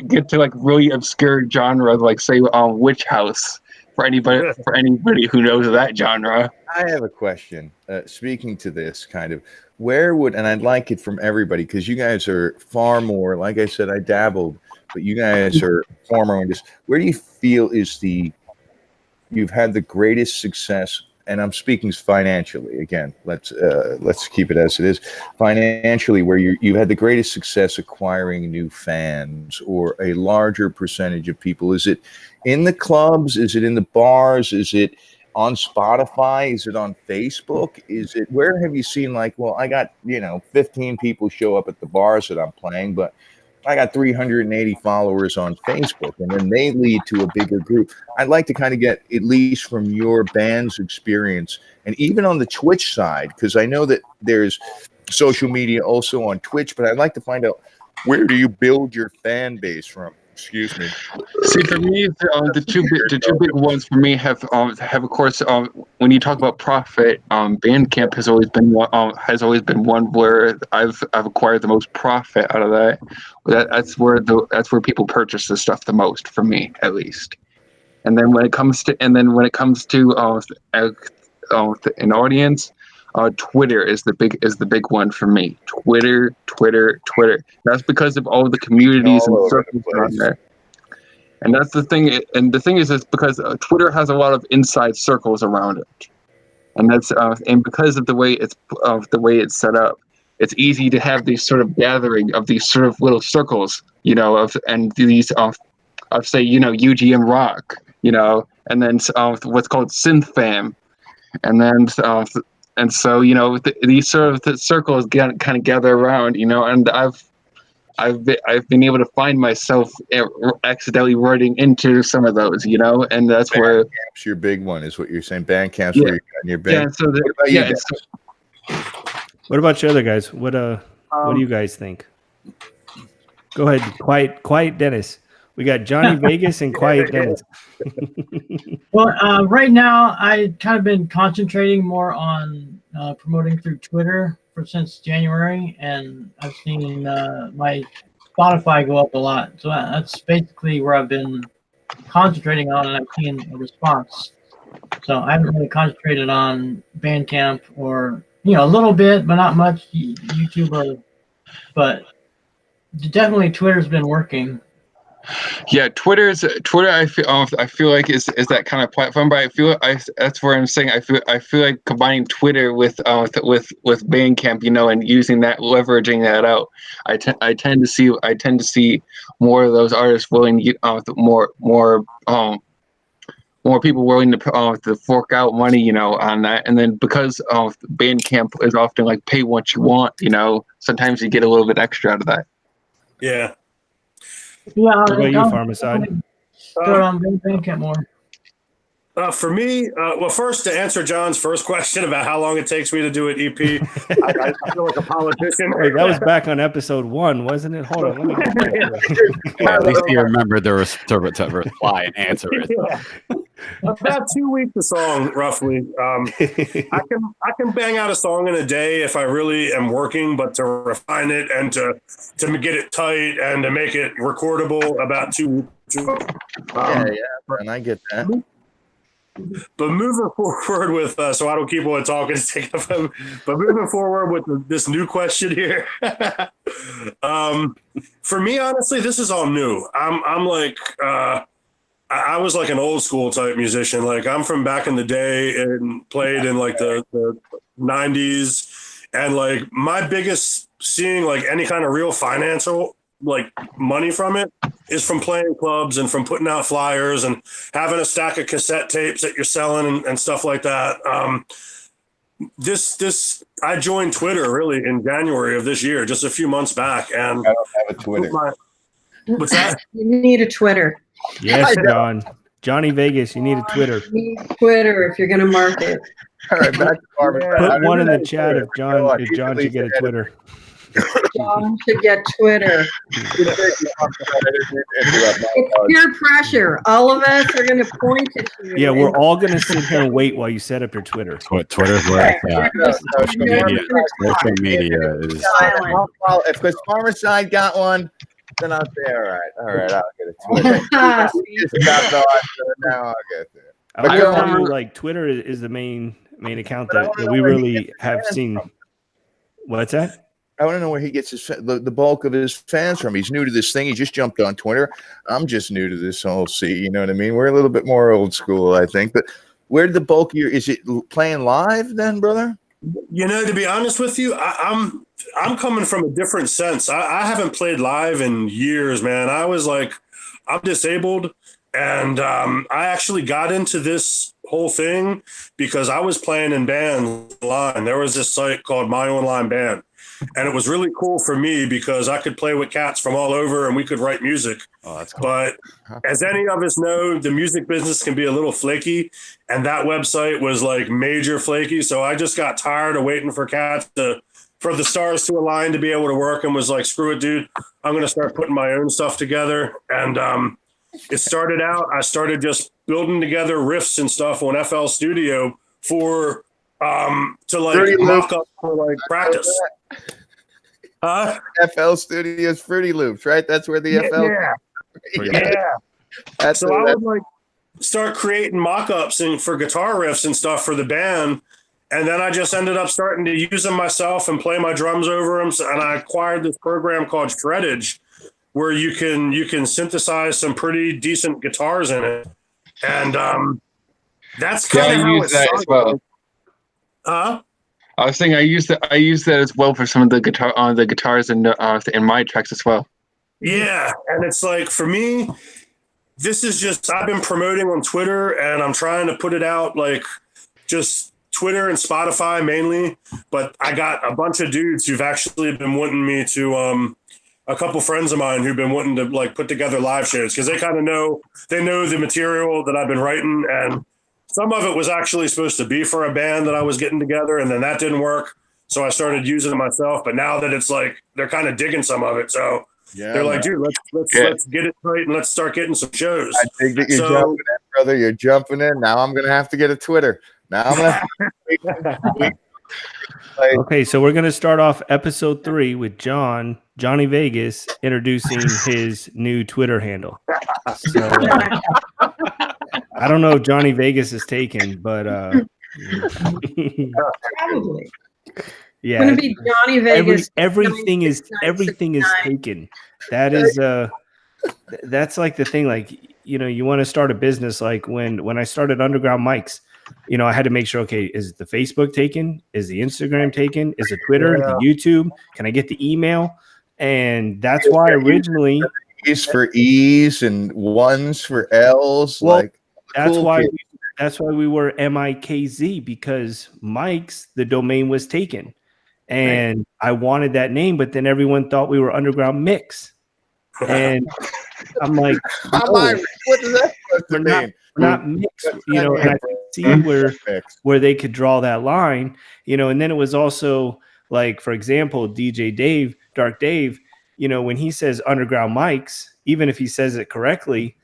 get to like really obscure genre, like say Witch House, for anybody who knows that genre. I have a question. Speaking to this kind of, where would, and I'd like it from everybody, because you guys are far more, like I said, I dabbled, but you guys are far more on this. Where do you feel you've had the greatest success? And I'm speaking financially again. Let's keep it as it is. Financially, where you've had the greatest success acquiring new fans or a larger percentage of people. Is it in the clubs? Is it in the bars? Is it on Spotify? Is it on Facebook? Is it, where have you seen like, well, I got 15 people show up at the bars that I'm playing, but I got 380 followers on Facebook, and then they lead to a bigger group. I'd like to kind of get, at least from your band's experience, and even on the Twitch side, because I know that there's social media also on Twitch, but I'd like to find out, where do you build your fan base from? Excuse me. See, for me, the two big ones for me have of course, when you talk about profit, Bandcamp has always been one where I've acquired the most profit out of that. That's where people purchase the stuff the most, for me at least. And then when it comes to an audience, Twitter is the big one for me. Twitter. That's because of all the communities and circles around there. And that's the thing. And the thing is because Twitter has a lot of inside circles around it, and that's and because of the way it's set up, it's easy to have these sort of gathering of these sort of little circles, say UGM rock, and then what's called synth fam, and then. And so, these sort of the circles kind of gather around, and I've been able to find myself accidentally running into some of those, and that's Bandcamp's where your big one, is what you're saying. Bandcamp's where you're getting your big. Yeah. So what about you guys? What about you other guys? What do you guys think? Go ahead, quiet Dennis. We got Johnny Vegas and quiet Dennis. Well, right now I kind of been concentrating more on promoting through Twitter since January, and I've seen my Spotify go up a lot. So that's basically where I've been concentrating on, and I've seen a response. So I haven't really concentrated on Bandcamp, or a little bit, but not much, YouTube, but definitely Twitter's been working. Yeah, Twitter. I feel like is that kind of platform, but that's where I'm saying I feel like combining Twitter with Bandcamp, and using that, leveraging that out. I tend to see more of those artists willing to get more people willing to fork out money, on that. And then because Bandcamp is often like pay what you want, sometimes you get a little bit extra out of that. Yeah. Yeah. What about you, Farmacyde? Start on Bandcamp more. For me, well, first to answer John's first question about how long it takes me to do an EP, I feel like a politician. Wait, that was back on episode 1, wasn't it? Hold on, let me get that. Well, at least you remembered to reply and answer it. Yeah. About 2 weeks a song, roughly. I can bang out a song in a day if I really am working, but to refine it and to get it tight and to make it recordable, about 2 weeks. Yeah, and I get that. But moving forward with, so I don't keep on talking, but moving forward with this new question here. For me, honestly, this is all new. I'm like, I was like an old school type musician. Like I'm from back in the day and played in like the 90s. And like my biggest seeing like any kind of real financial like money from it is from playing clubs and from putting out flyers and having a stack of cassette tapes that you're selling and stuff like that. I joined Twitter really in January of this year, just a few months back. And I don't have a Twitter. What's that? You need a Twitter. Yes, John. Johnny Vegas, you need a Twitter. You need Twitter if you're going to market. All right, back to Farmacyde. Put one in the chat if John should get a Twitter. John should get Twitter. It's peer pressure. All of us are going to point at you. Yeah, we're all going to sit here and wait while you set up your Twitter. Twitter's where it's at. Social media is. If the Farmacyde got one, then I'll say, all right, I'll get a Twitter. Now I'll get there. I will tell you, like, Twitter is the main account that we really have seen. What's that? I want to know where he gets the bulk of his fans from. He's new to this thing. He just jumped on Twitter. I'm just new to this whole scene. You know what I mean? We're a little bit more old school, I think. But where did the bulk of is it playing live then, brother? You know, to be honest with you, I'm coming from a different sense. I haven't played live in years, man. I was like, I'm disabled. And I actually got into this whole thing because I was playing in bands online. There was this site called My Online Band. And it was really cool for me because I could play with cats from all over and we could write music. Oh, that's cool. But as any of us know, the music business can be a little flaky. And that website was like major flaky. So I just got tired of waiting for for the stars to align to be able to work and was like, screw it, dude. I'm going to start putting my own stuff together. And it started out, I started just building together riffs and stuff on FL Studio to like mock up for like practice. FL Studios Fruity Loops, right? That's where the FL. Yeah. So I would like start creating mock-ups for guitar riffs and stuff for the band, and then I just ended up starting to use them myself and play my drums over them. And I acquired this program called Shreddage, where you can synthesize some pretty decent guitars in it, and that's kind of how it started. As well. I was saying I use that as well for some of the guitars in my tracks as well. Yeah, and it's like for me, this is just I've been promoting on Twitter and I'm trying to put it out like just Twitter and Spotify mainly. But I got a bunch of dudes who've actually been wanting me to a couple friends of mine who've been wanting to like put together live shows because they kind of know the material that I've been writing, and some of it was actually supposed to be for a band that I was getting together, and then that didn't work. So I started using it myself. But now that it's like they're kind of digging some of it, so they're like, dude, let's get it right and let's start getting some shows. I think that you're jumping in, brother. You're jumping in. Now I'm gonna have to get a Twitter. Now I'm gonna. Okay, so we're gonna start off episode 3 with Johnny Vegas introducing his new Twitter handle. So, I don't know if Johnny Vegas is taken, but Probably. Yeah, it's gonna be Johnny Vegas. Everything is taken. That is that's like the thing. Like, you know, you want to start a business. Like when I started UnderGroundMics, you know, I had to make sure. Okay, is the Facebook taken? Is the Instagram taken? Is the Twitter? The YouTube? Can I get the email? And that's why originally E's for E's and ones for L's. Well, like that's why we were MIKZ, because Mike's, the domain was taken. And I wanted that name, but then everyone thought we were UnderGroundMics. And I'm like, what is that supposed to mean? We're not mixed, you know, and I could see where they could draw that line, you know, and then it was also like, for example, DJ Dave, Dark Dave, you know, when he says Underground Mics, even if he says it correctly,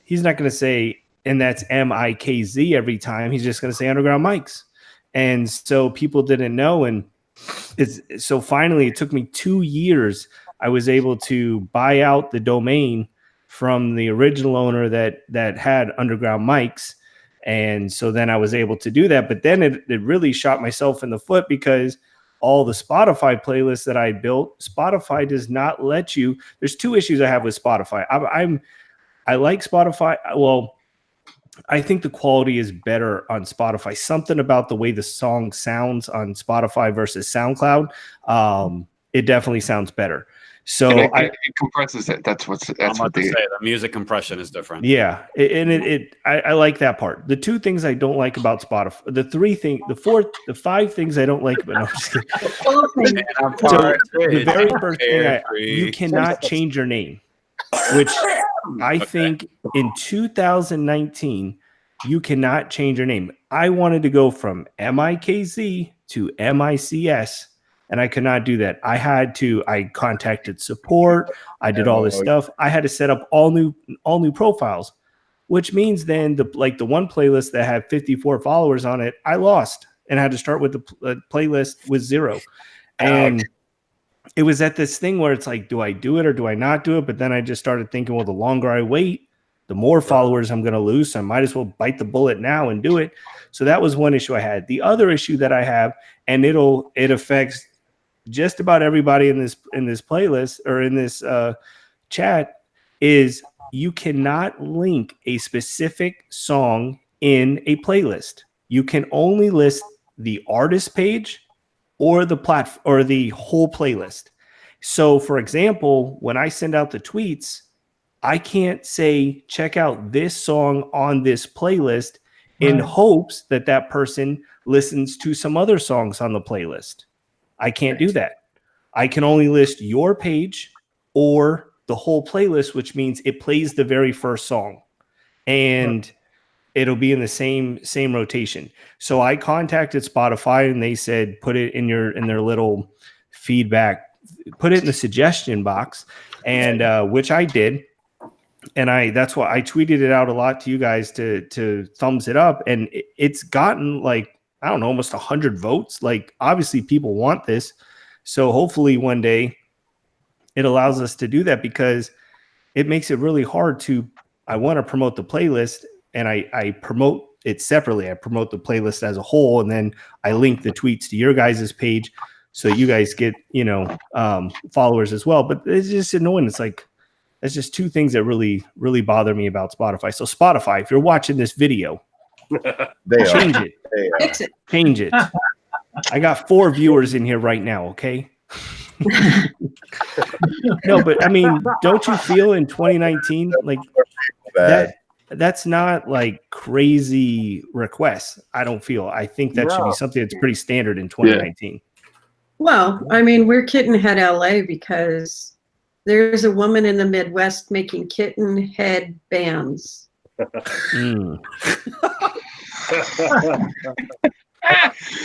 he's not going to say, and that's MIKZ every time. He's just going to say Underground Mics. And so people didn't know. And so finally it took me 2 years. I was able to buy out the domain from the original owner that had Underground Mics. And so then I was able to do that. But then it really shot myself in the foot because all the Spotify playlists that I built, Spotify does not let you. There's two issues I have with Spotify. I like Spotify. Well, I think the quality is better on Spotify. Something about the way the song sounds on Spotify versus SoundCloud, it definitely sounds better. So it compresses it. That's what they say. The music compression is different. Yeah, I like that part. The two things I don't like about Spotify, the five things I don't like. But no, I'm just kidding. The very first thing, you cannot change your name, which I think in 2019 you cannot change your name. I wanted to go from MIKZ to MICS. And I could not do that. I contacted support. I did all this stuff. I had to set up all new profiles, which means then the one playlist that had 54 followers on it, I lost and had to start with the playlist with 0. And it was at this thing where it's like, do I do it or do I not do it? But then I just started thinking, well, the longer I wait, the more followers I'm going to lose. So I might as well bite the bullet now and do it. So that was one issue I had. The other issue that I have, and it affects just about everybody in this playlist or in this chat, is you cannot link a specific song in a playlist. You can only list the artist page or the platform or the whole playlist. So for example, when I send out the tweets, I can't say check out this song on this playlist in hopes that person listens to some other songs on the playlist. I can't do that. I can only list your page or the whole playlist, which means it plays the very first song and it'll be in the same rotation. So I contacted Spotify and they said, put it in their little feedback, put it in the suggestion box, and which I did. And that's why I tweeted it out a lot to you guys to thumbs it up. And it's gotten like, I don't know, almost 100 votes. Like, obviously people want this. So hopefully one day it allows us to do that, because it makes it really hard I want to promote the playlist and I promote it separately. I promote the playlist as a whole, and then I link the tweets to your guys' page so you guys get, followers as well. But it's just annoying. It's like, that's just two things that really, really bother me about Spotify. So Spotify, if you're watching this video, change it. Fix it. Change it. I got 4 viewers in here right now, okay? No, but I mean, don't you feel in 2019 like that's not like crazy requests? I don't feel. I think that should be something that's pretty standard in 2019. Yeah. Well, I mean, we're Kitten Head LA because there's a woman in the Midwest making kitten head bands.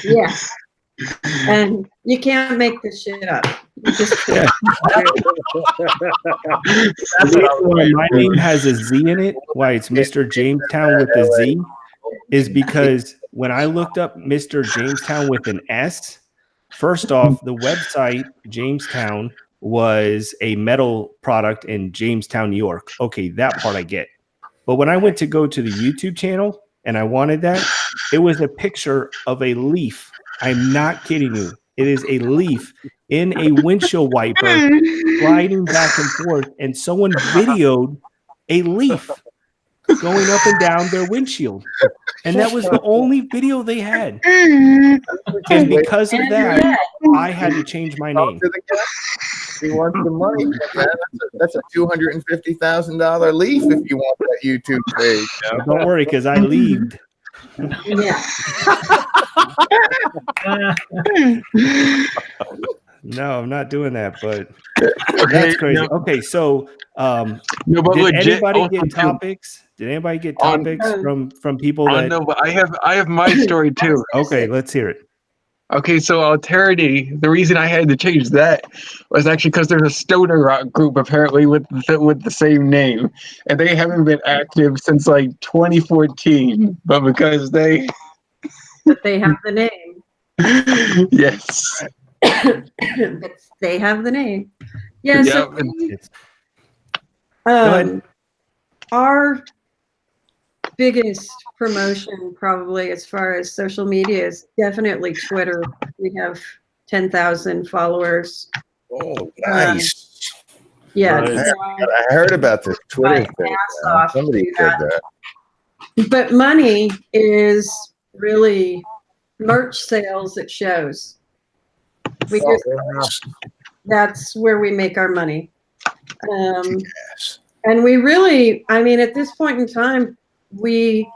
Yeah. And you can't make this shit up. My name has a Z in it. Why it's Mr. Jamestown with a Z is because when I looked up Mr. Jamestown with an S, first off, the website Jamestown was a metal product in Jamestown, New York. Okay, that part I get. But when I went to go to the YouTube channel and I wanted that, it was a picture of a leaf. I'm not kidding you. It is a leaf in a windshield wiper sliding back and forth, and someone videoed a leaf going up and down their windshield. And that was the only video they had. And because of that, I had to change my name. He wants the money. That's a $250,000 leaf if you want that YouTube page. Don't worry, because I leaved. No, I'm not doing that, but Okay, that's crazy. no, Okay, so no, but did legit. anybody Also get too. topics? Did anybody get Oh, topics from people Oh that? no, but I have my story too. Okay, let's hear it. Okay, so Alterity, the reason I had to change that was actually because there's a stoner rock group apparently with the same name, and they haven't been active since like 2014. But because they, But they have the name. yes, But they have the name. Yeah. So yeah, It's, go ahead. our biggest promotion, probably as far as social media, is definitely Twitter. We have 10,000 followers. Oh, nice. Yeah. Right. So I heard about this Twitter my thing. ass man. off Somebody to said that. that. But money is really merch sales at shows. We just, that's where we make our money. Yes. And we really, I mean, at this point in time, we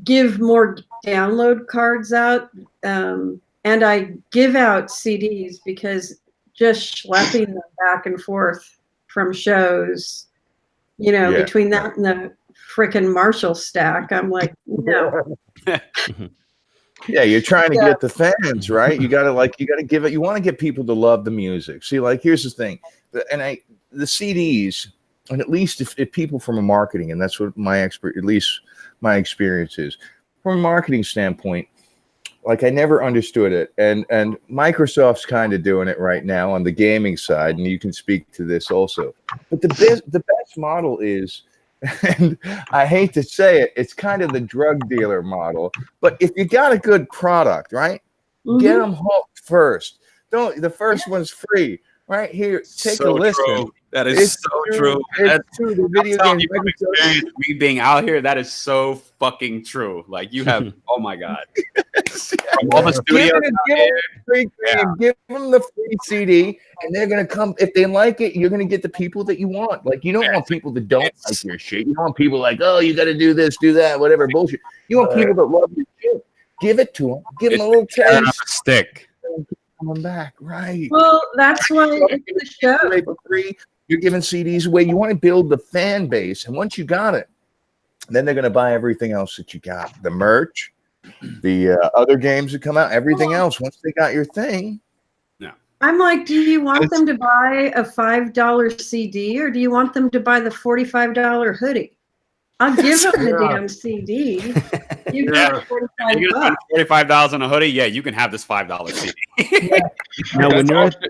give more download cards out. And I give out CDs because just schlepping them back and forth from shows, you know, Yeah. between that and the frickin' Marshall stack, I'm like, no. Yeah, you're trying to get the fans, right? You gotta give it. You want to get people to love the music. See, like here's the thing, the CDs, and at least if people from a marketing, and that's what at least my experience is, from a marketing standpoint, like I never understood it, and Microsoft's kind of doing it right now on the gaming side, and you can speak to this also. But the best model is. And I hate to say it, it's kind of the drug dealer model. But if you got a good product, right, get them hooked first. The first one's free, right here. Take a listen. True. That is true. It's true. The video game. Me being out here, that is so fucking true. Like you have, oh my god. From all the studios give them the free CD, and they're gonna come. If they like it, you're gonna get the people that you want. Like you don't want people that don't like your shit. You don't want people like, oh, you got to do this, do that, whatever bullshit. You want people that love your shit. Give it to them. Give them a little taste. Stick. Coming back, right? Well, that's why it's the show. For free, you're giving CDs away. You want to build the fan base, and once you got it, then they're gonna buy everything else that you got. The merch. The other games that come out, everything else. Once they got your thing, I'm like, do you want them to buy a $5 CD or do you want them to buy the $45 hoodie? I'll give them the damn CD. You get $45. $45 on a hoodie. Yeah, you can have this $5 CD. Now,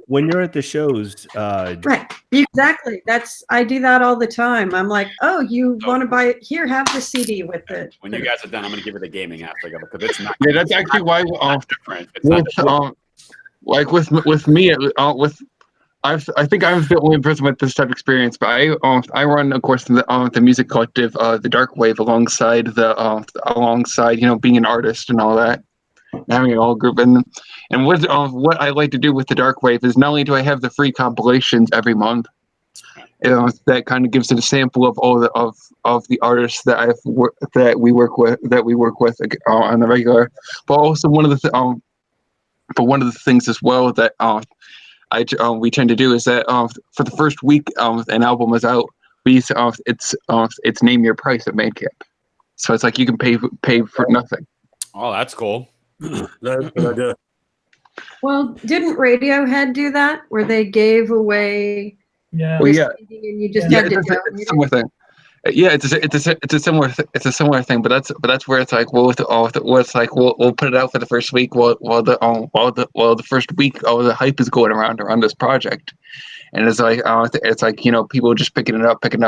when you're at the shows, right? Exactly. I do that all the time. I'm like, oh, you want to buy it? Here, have the CD with it. When you guys are done, I'm going to give you the gaming aspect of it because it's not. Yeah, that's actually why. Different. It's not different. Like with me, I think I'm the only person with this type of experience, but I run, of course, the music collective, the Dark Wave, alongside being an artist and all that, having an all group. And what I like to do with the Dark Wave is not only do I have the free compilations every month, that kind of gives it a sample of all of the artists that we work with on the regular, but also one of the things as well that we tend to do is that for the first week an album is out, it's name your price at Bandcamp, so it's like you can pay for nothing. Oh, that's cool. That's a good idea. Well, didn't Radiohead do that where they gave away? Yeah. Well, yeah. CD and you just had to It's a similar thing. Yeah, it's a similar thing, but that's where it's like, well, it's like we'll put it out for the first week while the first week all the hype is going around this project, and it's like people just picking it up, and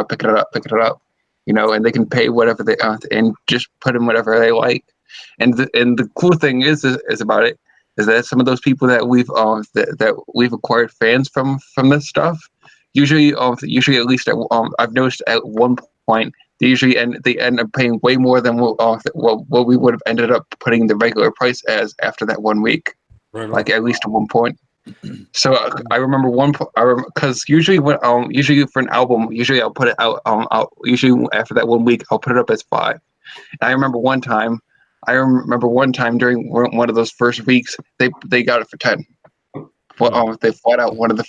they can pay whatever they and just put in whatever they like, and the cool thing is about it is that some of those people that we've acquired fans from this stuff usually at least I've noticed at one point they end up paying way more than what we would have ended up putting the regular price as after that 1 week, like at least at one point. So I remember because usually for an album, usually I'll put it out usually after that 1 week I'll put it up as $5. And I remember one time during one of those first weeks they got it for $10. they fought out one of the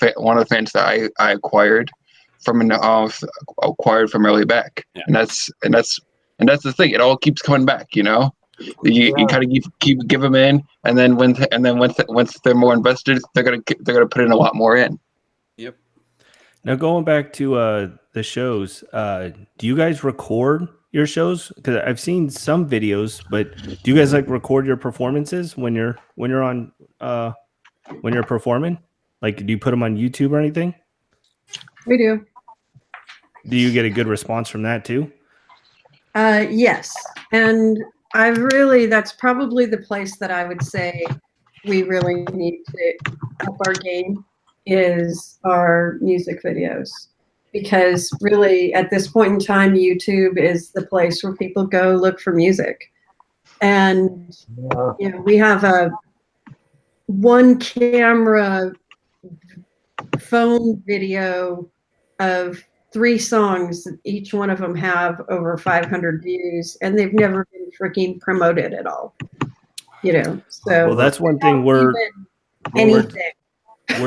fans that I acquired from acquired from early back, and that's the thing. It all keeps coming back, you know. You kind of keep give them in, and then once they're more invested, they're gonna put in a lot more in. Yep. Now going back to the shows, do you guys record your shows? Because I've seen some videos, but do you guys like record your performances when you're on when you're performing? Like, do you put them on YouTube or anything? We do. Do you get a good response from that too? Yes. And that's probably the place that I would say we really need to up our game is our music videos. Because really at this point in time, YouTube is the place where people go look for music. And you know, we have a one camera phone video of 3 songs. Each one of them have over 500 views, and they've never been freaking promoted at all. You know, so well, that's one thing we're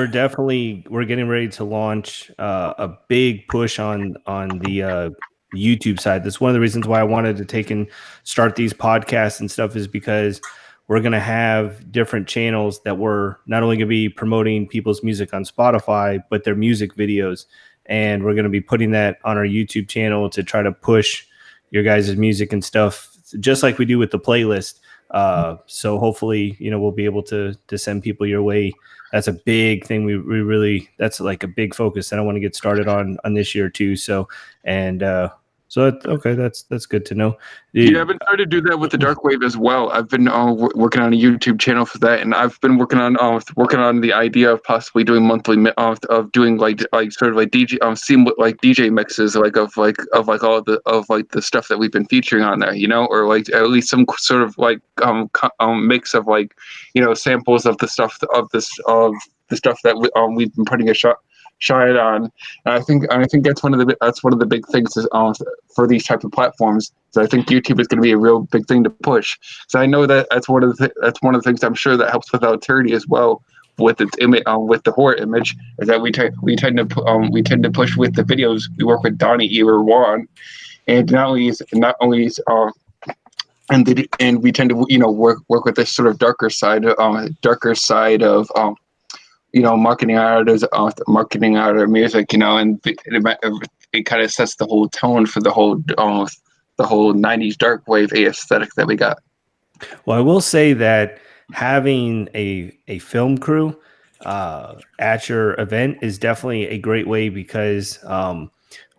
definitely getting ready to launch a big push on the YouTube side. That's one of the reasons why I wanted to take and start these podcasts and stuff, is because we're going to have different channels that we're not only going to be promoting people's music on Spotify, but their music videos. And we're going to be putting that on our YouTube channel to try to push your guys' music and stuff, just like we do with the playlist. So hopefully, you know, we'll be able to send people your way. That's a big thing. We really, that's like a big focus that I want to get started on this year too. So, and, okay, that's good to know. Yeah, I've been trying to do that with the Dark Wave as well. I've been working on a YouTube channel for that, and I've been working on the idea of possibly doing monthly of doing like sort of like DJ like DJ mixes of all the stuff that we've been featuring on there, you know, or like at least some sort of like mix of like, you know, samples of the stuff of the stuff that we've been putting a shot on. And I think that's one of the big things is, for these type of platforms. So I think YouTube is going to be a real big thing to push. So I know that's one of the things I'm sure that helps with Alterity as well, with its image, with the horror image, is that we tend to push with the videos. We work with Donnie Ewer Juan, and and we tend to, you know, work with this sort of darker side of you know, marketing out our music, you know, and it kind of sets the whole tone for the whole 90s dark wave aesthetic that we got. Well, I will say that having a film crew at your event is definitely a great way, because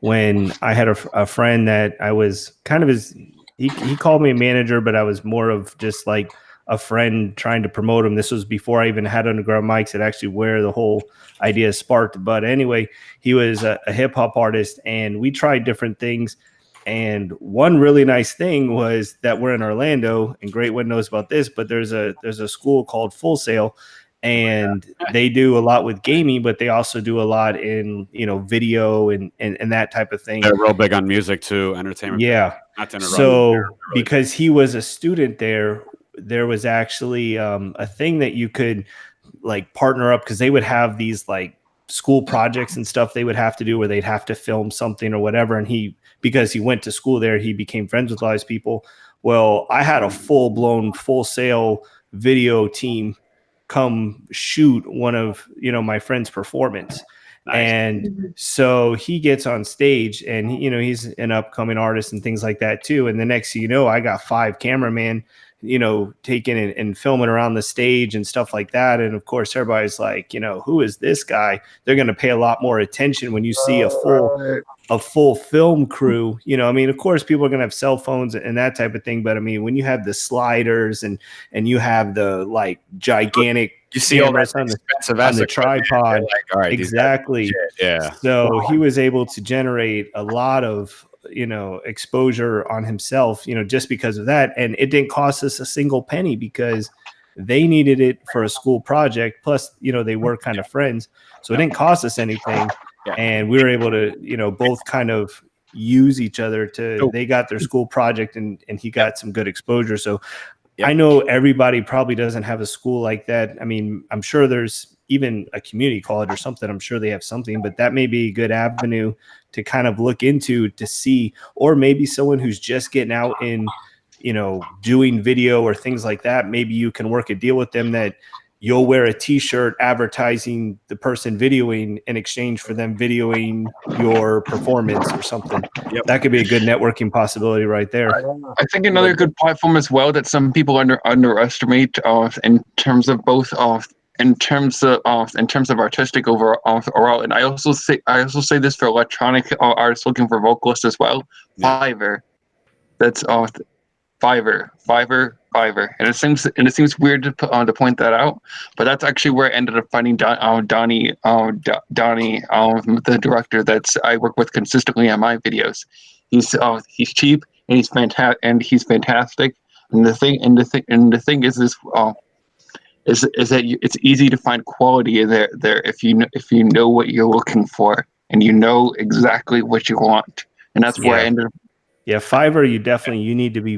when I had a friend that I was kind of he called me a manager, but I was more of just like a friend trying to promote him. This was before I even had Underground Mics, and actually where the whole idea sparked. But anyway, he was a hip hop artist, and we tried different things. And one really nice thing was that we're in Orlando, and Great One knows about this, but there's a school called Full Sail, and they do a lot with gaming, but they also do a lot in, you know, video and that type of thing. They're real big on music too, entertainment. Yeah. Not to interrupt. So because he was a student there was actually a thing that you could like partner up, because they would have these like school projects and stuff they would have to do where they'd have to film something or whatever. And because he went to school there, he became friends with a lot of people. Well, I had a full-blown Full Sail video team come shoot one of, you know, my friend's performance. Nice. And so he gets on stage, and you know, he's an upcoming artist and things like that too. And the next thing you know, I got 5 cameramen, you know, taking and filming around the stage and stuff like that. And of course, everybody's like, you know, who is this guy? They're going to pay a lot more attention when you see a full film crew. You know, I mean, of course, people are going to have cell phones and that type of thing. But I mean, when you have the sliders and you have the like gigantic, you see all that on the tripod, like, all right, exactly. Yeah. So he was able to generate a lot of, you know, exposure on himself, you know, just because of that. And it didn't cost us a single penny, because they needed it for a school project. Plus, you know, they were kind of friends, so it didn't cost us anything. And we were able to, you know, both kind of use each other to, they got their school project and he got some good exposure. So I know everybody probably doesn't have a school like that. I mean, I'm sure there's even a community college or something. I'm sure they have something, but that may be a good avenue to kind of look into to see, or maybe someone who's just getting out in, doing video or things like that. Maybe you can work a deal with them that you'll wear a t-shirt advertising the person videoing in exchange for them videoing your performance or something. Yep. That could be a good networking possibility right there. I think another good platform as well that some people underestimate in terms of both in terms of artistic overall, and I also say this for electronic artists looking for vocalists as well. Yeah. Fiverr. That's Fiverr, and it seems weird to point that out, but that's actually where I ended up finding Donnie, the director that I work with consistently on my videos. He's cheap and he's fantastic. And the thing is this is that it's easy to find quality there if you know what you're looking for and you know exactly what you want, and that's where I ended up. Yeah, Fiverr, you need to be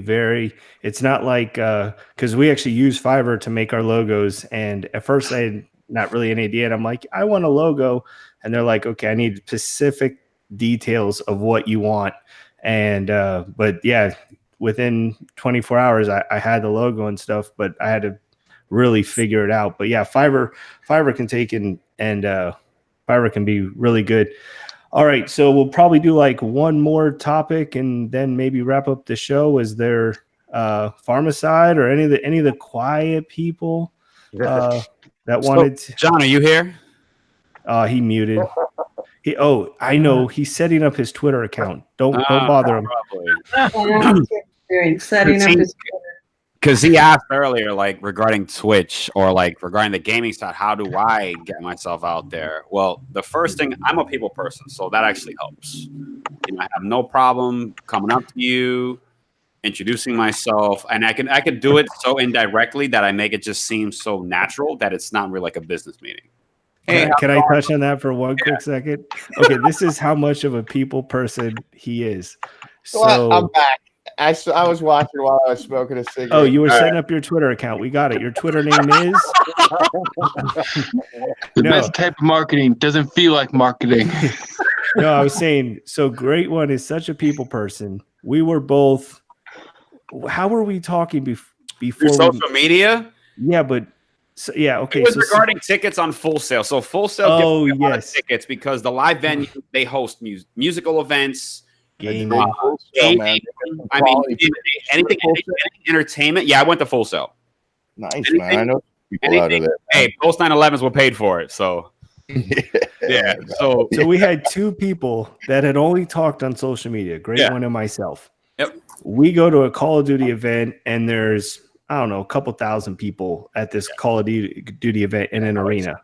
it's not like, because we actually use Fiverr to make our logos. And at first I had not really an idea. And I'm like, I want a logo. And they're like, okay, I need specific details of what you want. And, but yeah, within 24 hours, I had the logo and stuff, but I had to really figure it out. But yeah, Fiverr can take and Fiverr can be really good. All right, so we'll probably do like one more topic and then maybe wrap up the show. Is there Farmacyde or any of the quiet people that wanted to? John, are you here? He muted. I know. He's setting up his Twitter account. Don't bother him. Setting up his Because he asked earlier, like regarding Twitch or like regarding the gaming side, how do I get myself out there? Well, the first thing, I'm a people person, so that actually helps. I have no problem coming up to you, introducing myself, and I could do it so indirectly that I make it just seem so natural that it's not really like a business meeting. Hey, can I touch on that for one quick second? Okay, this is how much of a people person he is. So I'm back. I was watching while I was smoking a cigarette. Oh, you were setting up your Twitter account. We got it. Your Twitter name is? The best type of marketing doesn't feel like marketing. No, I was saying, so Great One is such a people person. We were both, how were we talking before? Social media? Yeah, but, okay. It was regarding tickets on Full Sail. So Full Sail gives a lot of tickets because the live venue, they host musical events, gaming. Anything entertainment. Yeah, I went to Full Sail. Nice, man. I know people out of it. Hey, post 9/11s were paid for it, so yeah. So we had two people that had only talked on social media. Great One and myself. Yep. We go to a Call of Duty event, and there's a couple thousand people at this Call of Duty event in an arena,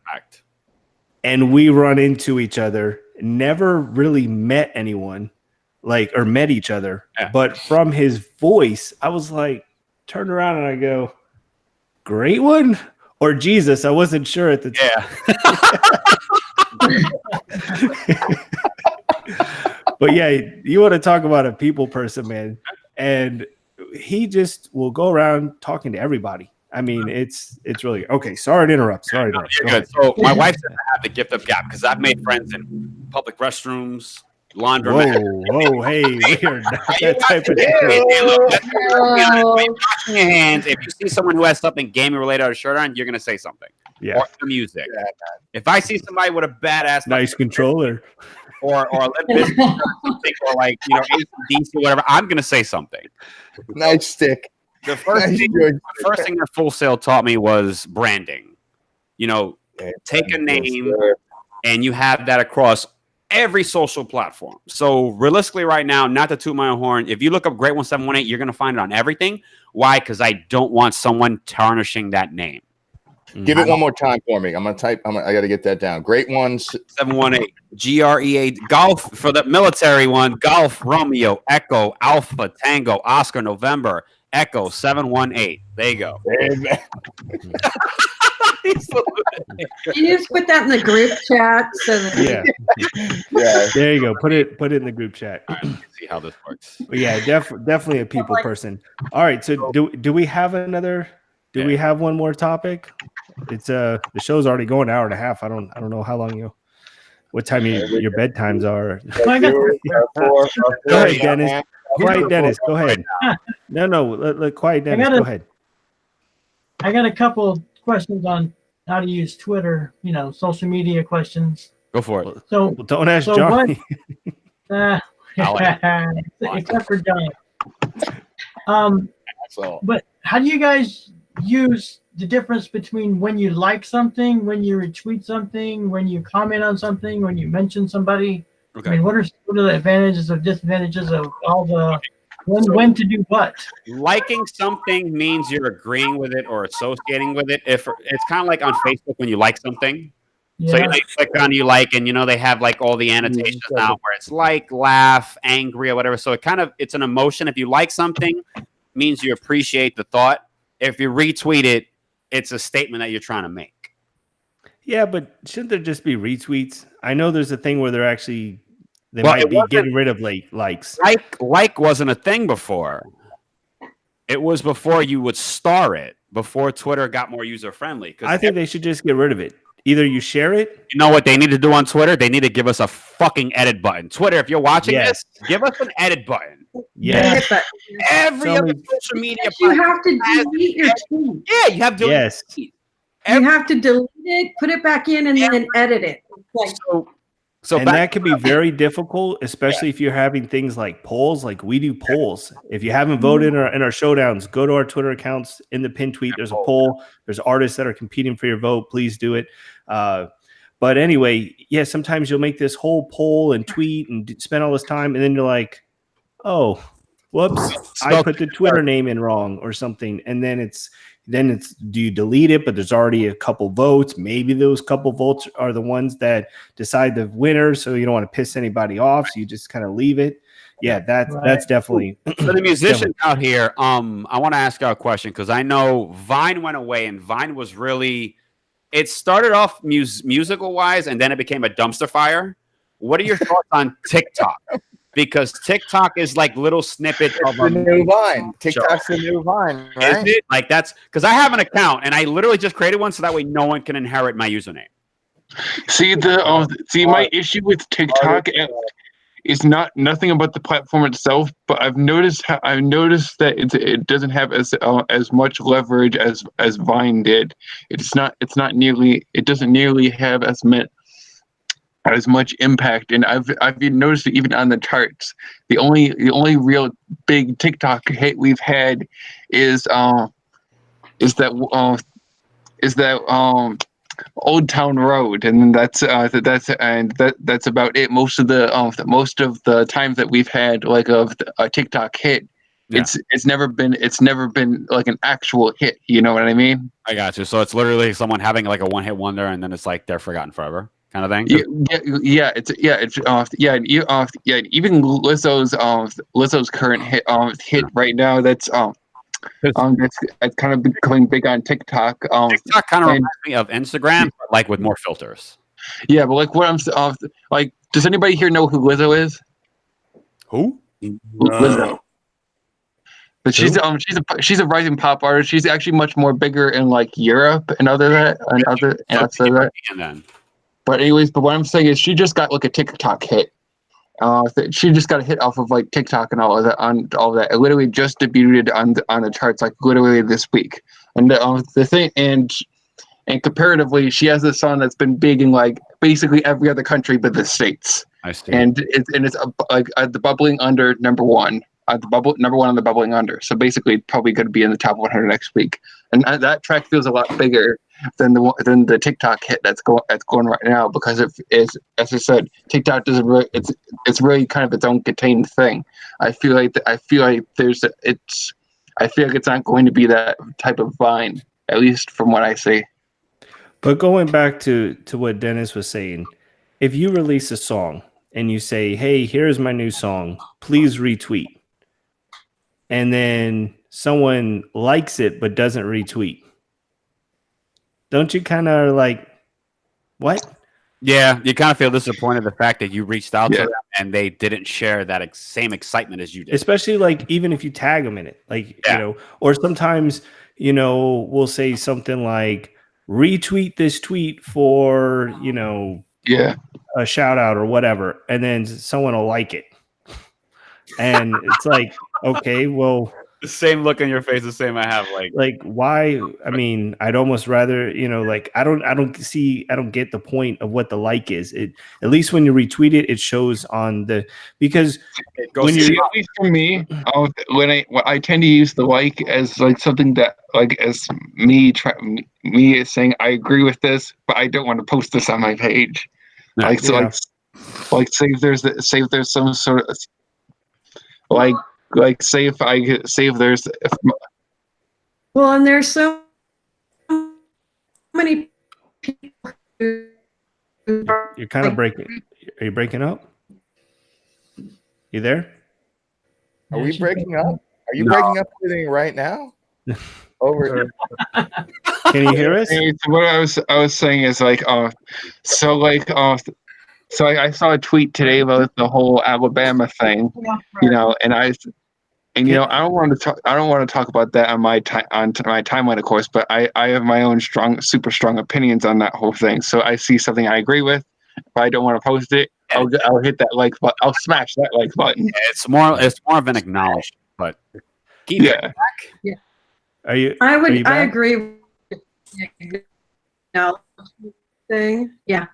and we run into each other. Never really met anyone. Or met each other, but from his voice, I was like, turned around and I go, Great One or Jesus? I wasn't sure at the time. But yeah, you want to talk about a people person, man. And he just will go around talking to everybody. I mean, it's really okay. Sorry to interrupt. Sorry. You're good. So my wife said I have the gift of gab because I've made friends in public restrooms, laundromat. Whoa, hey, we are not that type of washing your hands. If you see someone who has something gaming related or a shirt on, you're gonna say something. Yeah. Or the music. Yeah, if I see somebody with a badass nice controller or a Limp Bizkit or something, or ACDC or whatever, I'm gonna say something. Nice stick. The first thing that Full Sail taught me was branding. Take a name and you have that across every social platform. So realistically right now, not to toot my own horn, if you look up Great 1718, you're going to find it on everything. Why? Because I don't want someone tarnishing that name. Give it one more time for me. I'm going to type. I got to get that down. Great Ones. 718. GREA. Golf for the military one. Golf Romeo Echo Alpha Tango Oscar November Echo 718. There you go. Amen. Can you just put that in the group chat so that yeah. There you go. Put it in the group chat. See how this works. But yeah, definitely a people person. All right. So do we have another Do we have one more topic? It's the show's already going an hour and a half. I don't know how long what time your bedtimes are. Go ahead, Dennis. Quiet, Dennis. Go ahead. No. Let quiet, Dennis. Go ahead. I got a couple questions on how to use Twitter. Social media questions. Go for it. So don't ask Johnny. Except for Johnny. But how do you guys use the difference between when you like something, when you retweet something, when you comment on something, when you mention somebody? Okay. I mean, what are the advantages or disadvantages of all the when to do what? Liking something means you're agreeing with it or associating with it. If it's kind of like on Facebook when you like something. Yeah. So you click on you like, and they have like all the annotations now where it's like, laugh, angry, or whatever. So it's an emotion. If you like something, it means you appreciate the thought. If you retweet it, it's a statement that you're trying to make. Yeah, but shouldn't there just be retweets? I know there's a thing where they might be getting rid of likes. Like wasn't a thing before. It was before you would star it, before Twitter got more user friendly. I think they should just get rid of it. Either you share it. You know what they need to do on Twitter? They need to give us a fucking edit button. Twitter, if you're watching this, give us an edit button. Yes. Every other social media you have to delete your tweet. Yeah, you have to. Yes. You have to delete it, put it back in, and then edit it. And that can be very difficult, especially if you're having things like polls. Like we do polls. If you haven't voted in our showdowns, go to our Twitter accounts. In the pin tweet, there's a poll. There's artists that are competing for your vote. Please do it. But anyway, sometimes you'll make this whole poll and tweet and spend all this time, and then you're like, oh, whoops, I put the Twitter name in wrong or something. And then it's do you delete it? But there's already a couple votes. Maybe those couple votes are the ones that decide the winner. So you don't want to piss anybody off. So you just kind of leave it. Yeah, that's definitely. For the musicians out here, I want to ask you a question because I know Vine went away, and Vine was really. It started off musical wise, and then it became a dumpster fire. What are your thoughts on TikTok? Because TikTok is like little snippets of the new Vine. TikTok's the new Vine, right? Is it? Like that's because I have an account and I literally just created one so that way no one can inherit my username. See my issue with TikTok is nothing about the platform itself, but I've noticed that it doesn't have as much leverage as Vine did. It doesn't nearly have as much impact, and I've noticed it even on the charts. The only real big TikTok hit we've had is that Old Town Road, and that's about it. Most of the times that we've had like a TikTok hit, it's never been like an actual hit. You know what I mean? I got you. So it's literally someone having like a one hit wonder, and then it's like they're forgotten forever. Kind of thing. Even Lizzo's current hit right now. That's kind of becoming big on TikTok. TikTok kind of reminds me of Instagram, but like with more filters. Yeah, but like what I'm like, does anybody here know who Lizzo is? Who? Lizzo. But she's a rising pop artist. She's actually much more bigger in like Europe and outside that. But anyways, what I'm saying is she just got like a TikTok hit. She just got a hit off of like TikTok and all of that. It literally just debuted on the charts like literally this week. And the thing and comparatively, she has a song that's been big in like basically every other country but the States. I see. And it's like the Bubbling Under number one. Number one on the Bubbling Under. So basically, probably going to be in the top 100 next week. And that track feels a lot bigger than the TikTok hit that's going right now, because it's, as I said, TikTok doesn't really, it's really kind of its own contained thing. I feel like it's not going to be that type of Vine, at least from what I see. But going back to what Dennis was saying, if you release a song and you say, "Hey, here's my new song, please retweet," and then someone likes it but doesn't retweet, don't you kind of like, what? Yeah, you kind of feel disappointed the fact that you reached out to Yeah. them and they didn't share that same excitement as you did. Especially like even if you tag them in it, like Yeah. you know, or sometimes you know we'll say something like retweet this tweet for you know Yeah. a shout out or whatever, and then someone will like it, and it's like okay, well. The same look on your face, the same I have. Like why? I mean, I'd almost rather, you know, like I don't get the point of what the like is. It at least when you retweet it, it shows on the because it goes when See, you at least for me, when I tend to use the like as like something that like as me saying I agree with this, but I don't want to post this on my page. Yeah. Like so, Yeah. like say if there's some sort of like say if there's Well, and there's so many people who you're kind of breaking. Are you breaking up? You there? Are we she's breaking up? Are you No. breaking up everything right now? Over. Can you hear us? Anyways, what I was saying is like so like so I saw a tweet today about the whole Alabama thing, you know, and you know I don't want to talk about that on my timeline, of course, but I have my own super strong opinions on that whole thing. So I see something I agree with, if I don't want to post it, I'll hit that like button. I'll smash that like button. It's more of an acknowledgement, but keep it. Yeah. Are you? I are you would. I back? agree. With the thing. Yeah,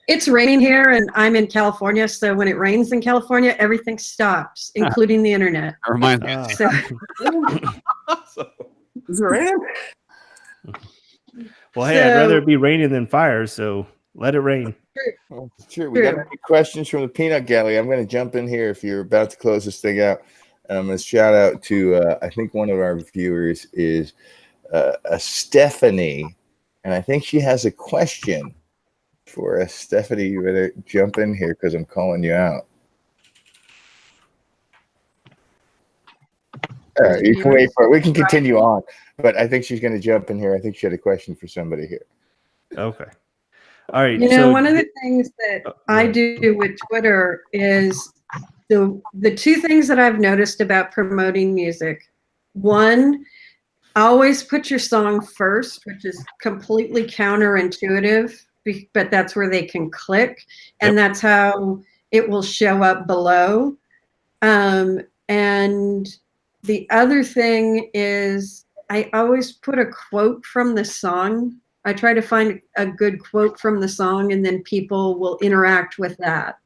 it's raining here, and I'm in California. So when it rains in California, everything stops, including the internet. It reminds me. Ah. So, Is it raining? Well, hey, I'd So- rather it be raining than fire, so let it rain. Well, it's true. We got any questions from the peanut gallery? I'm going to jump in here if you're about to close this thing out. And I'm going to shout out to, I think one of our viewers is a Stephanie. And I think she has a question for us. Stephanie, you better jump in here because I'm calling you out. All right, you can wait for it. We can continue on. But I think she's going to jump in here. I think she had a question for somebody here. Okay. All right. you know, so one of the things that I do with Twitter is the two things that I've noticed about promoting music. One, always put your song first, which is completely counterintuitive, but that's where they can click, and that's how it will show up below. And the other thing is I always put a quote from the song. I try to find a good quote from the song, and then people will interact with that.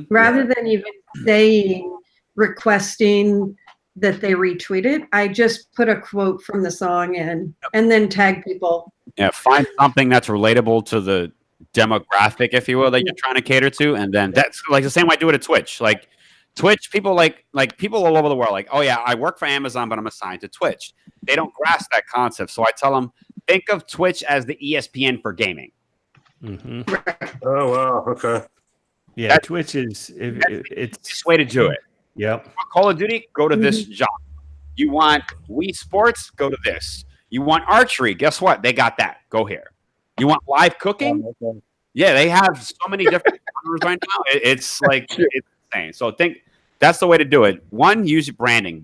Rather than even requesting that they retweet it, I just put a quote from the song in and then tag people. Yeah, find something that's relatable to the demographic, if you will, that you're trying to cater to, and then that's like the same way I do it at Twitch. Like Twitch, people like people all over the world, like, oh yeah, I work for Amazon, but I'm assigned to Twitch. They don't grasp that concept, so I tell them, think of Twitch as the ESPN for gaming. Oh wow, okay. Yeah, Twitch is it's the way to do it. Yep. Call of Duty, go to this genre. You want Wii Sports, go to this. You want archery, guess what? They got that. Go here. You want live cooking? Yeah, they have so many different genres right now. It's like it's insane. So I think that's the way to do it. One, use branding.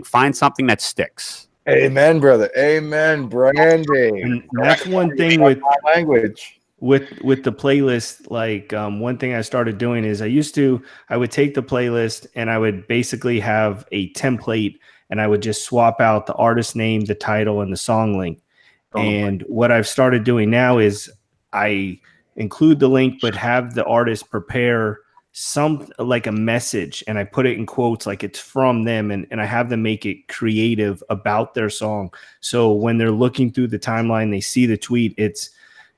Find something that sticks. Amen, brother. Amen, branding. And that's one thing with language. With the playlist, like one thing I started doing is I would take the playlist and I would basically have a template and I would just swap out the artist name, the title, and the song link. And what I've started doing now is I include the link, but have the artist prepare some like a message, and I put it in quotes like it's from them, and I have them make it creative about their song. So when they're looking through the timeline, they see the tweet, it's,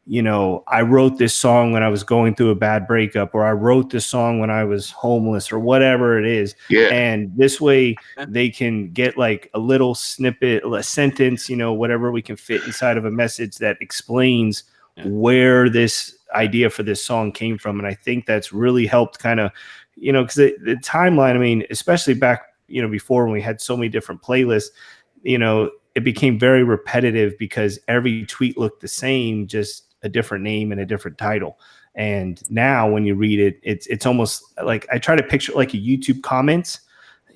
you know, I wrote this song when I was going through a bad breakup, or I wrote this song when I was homeless, or whatever it is. Yeah. And this way they can get like a little snippet, a sentence, you know, whatever we can fit inside of a message that explains where this idea for this song came from. And I think that's really helped kind of, you know, because the timeline, I mean, especially back, you know, before when we had so many different playlists, you know, it became very repetitive because every tweet looked the same, just a different name and a different title. And now when you read it, it's almost like I try to picture like a YouTube comments,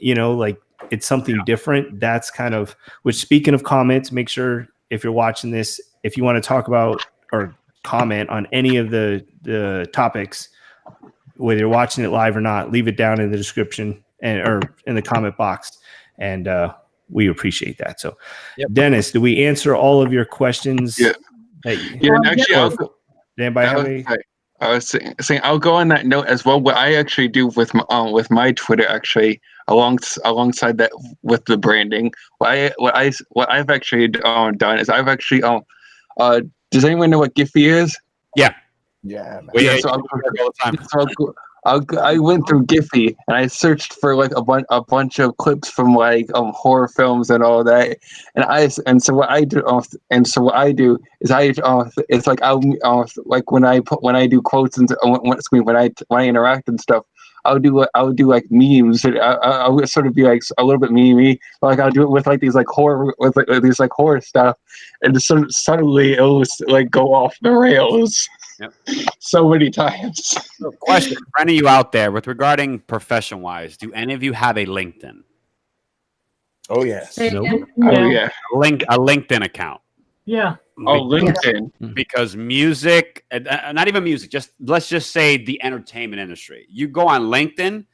like it's something different. That's kind of, which speaking of comments, make sure if you're watching this, if you want to talk about or comment on any of the topics, whether you're watching it live or not, leave it down in the description or in the comment box. And we appreciate that. So Dennis, do we answer all of your questions? Yeah. Actually, anybody have any? I was saying I'll go on that note as well. What I actually do with my Twitter, actually, alongside that with the branding, what I've actually done is I've actually does anyone know what Giphy is? Yeah. Yeah. Man. Yeah. So I went through Giphy and I searched for like a bunch of clips from like horror films and all that, and so what I do is it's like I'll like when I do quotes and when I interact and stuff, I'll do like memes. I'll sort of be like a little bit memey, like I'll do it with like these like horror these like horror stuff, and suddenly it'll like go off the rails. Yep. So many times. So question for any of you out there with regarding profession wise, do any of you have a LinkedIn? Oh yes. Nope. Oh yeah. A LinkedIn account. Yeah. Oh, LinkedIn. Because music, not even music, let's just say the entertainment industry. You go on LinkedIn,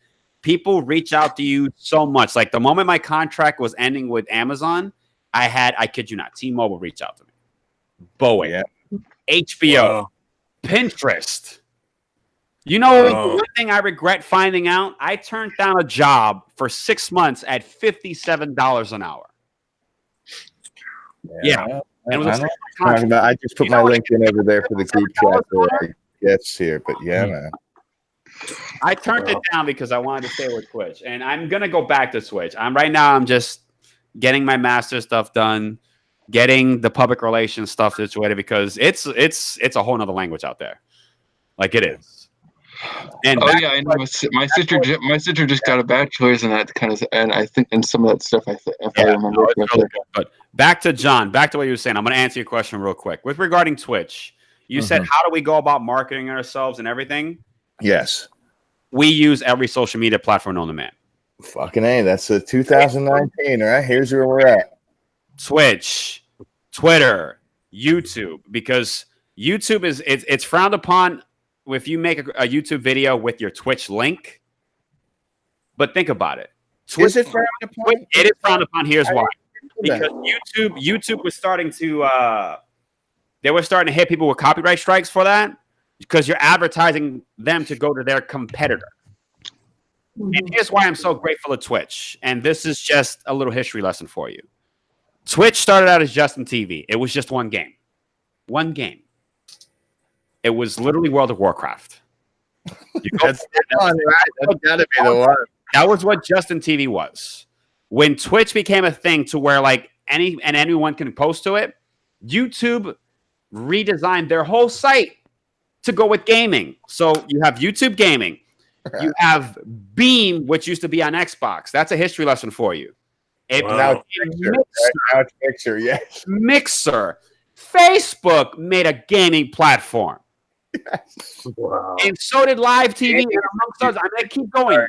people reach out to you so much. Like the moment my contract was ending with Amazon, I kid you not, T-Mobile reach out to me. Boeing, HBO, Wow. Pinterest. The one thing I regret finding out, I turned down a job for 6 months at $57 an hour. Yeah. And it was I just put my LinkedIn over there for the group chat for guests here, but yeah, man. I turned it down because I wanted to stay with Twitch, and I'm gonna go back to Twitch. I'm just getting my master stuff done, getting the public relations stuff situated because it's a whole nother language out there, like it is. And I know. My sister just got a bachelor's in that kind of, and I think in some of that stuff. If I remember it's really good. But back to John, back to what you were saying. I'm going to answer your question real quick with regarding Twitch. You said, how do we go about marketing ourselves and everything? Yes. We use every social media platform known to man. Fucking A. That's 2019. All right. Here's where we're at. Twitch, Twitter, YouTube, because YouTube it's frowned upon if you make a YouTube video with your Twitch link. But think about it. Is it frowned upon? It is frowned upon. Here's why. Because YouTube was starting to they were starting to hit people with copyright strikes for that because you're advertising them to go to their competitor. And here's why I'm so grateful to Twitch. And this is just a little history lesson for you. Twitch started out as Justin TV. It was just one game. One game. It was literally World of Warcraft. That's gotta be the one. That was what Justin TV was. When Twitch became a thing to where like anyone can post to it, YouTube redesigned their whole site to go with gaming. So you have YouTube gaming. You have Beam, which used to be on Xbox. That's a history lesson for you. Now it's Mixer, yes. Mixer. Facebook made a gaming platform. Yes. Wow. And so did live TV. And amongst others, I'm going to keep going.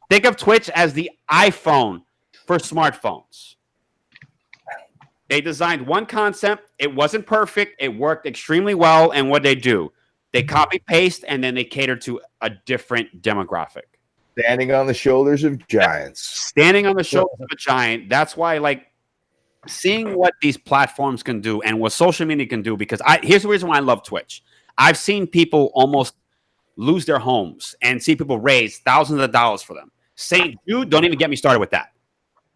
Think of Twitch as the iPhone for smartphones. They designed one concept. It wasn't perfect. It worked extremely well. And what they do, they copy paste and then they cater to a different demographic. Standing on the shoulders of giants. Standing on the shoulders of a giant. That's why, like, seeing what these platforms can do and what social media can do, because here's the reason why I love Twitch. I've seen people almost lose their homes and see people raise thousands of dollars for them. St. Jude, don't even get me started with that.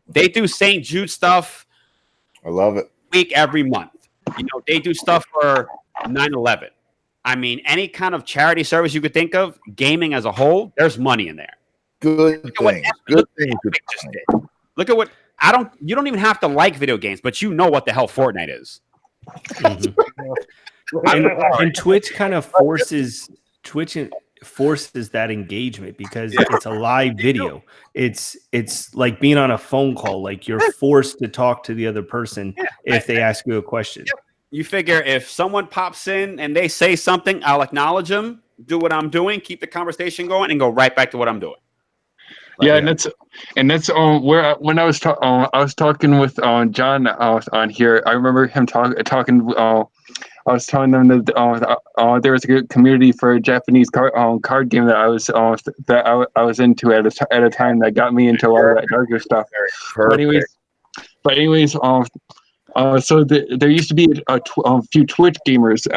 They do St. Jude stuff. I love it. Week every month. They do stuff for 9/11. I mean, any kind of charity service you could think of, gaming as a whole, there's money in there. Good things. Good things. Look at what you don't even have to like video games, but you know what the hell Fortnite is. And Twitch kind of forces that engagement because it's a live video. It's like being on a phone call. Like you're forced to talk to the other person if they ask you a question. you figure if someone pops in and they say something, I'll acknowledge them, do what I'm doing, keep the conversation going, and go right back to what I'm doing. Yeah, and that's where when I was talking with John on here. I remember him talking. I was telling them that there was a good community for a Japanese card game that I was into at a time that got me into all that darker stuff. But anyways, so there used to be a few Twitch gamers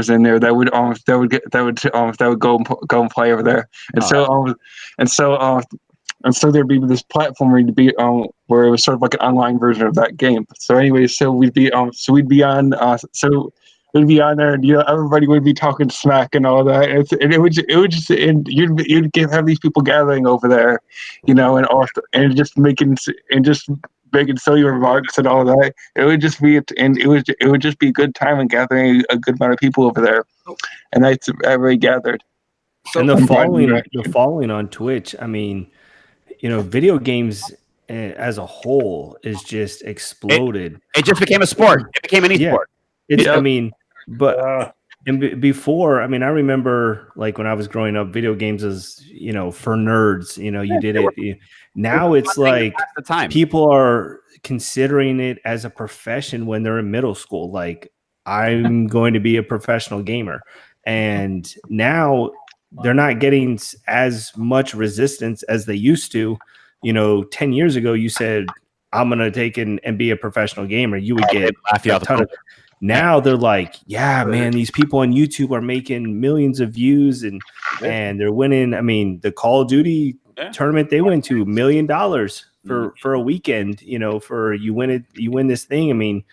in there that would go and play over there, and so there'd be this platform where it was sort of like an online version of that game. So anyway, we'd be on there, and everybody would be talking smack and all that, and you'd have these people gathering over there, and just making silly remarks and all that. It would just be a good time and gathering a good amount of people over there, and everybody gathered. And the following on Twitch, I mean, video games as a whole is just exploded. It just became a sport. It became an e-sport. I mean, but before, I mean, I remember like when I was growing up, video games as for nerds. You did it. Now it's like people are considering it as a profession when they're in middle school. Like, I'm going to be a professional gamer, and now they're not getting as much resistance as they used to. 10 years ago, you said, I'm going to take and be a professional gamer. You would get a ton of. Now they're like, yeah, man, these people on YouTube are making millions of views and they're winning. I mean, the Call of Duty tournament they went to $1 million for a weekend, for you win this thing. I mean,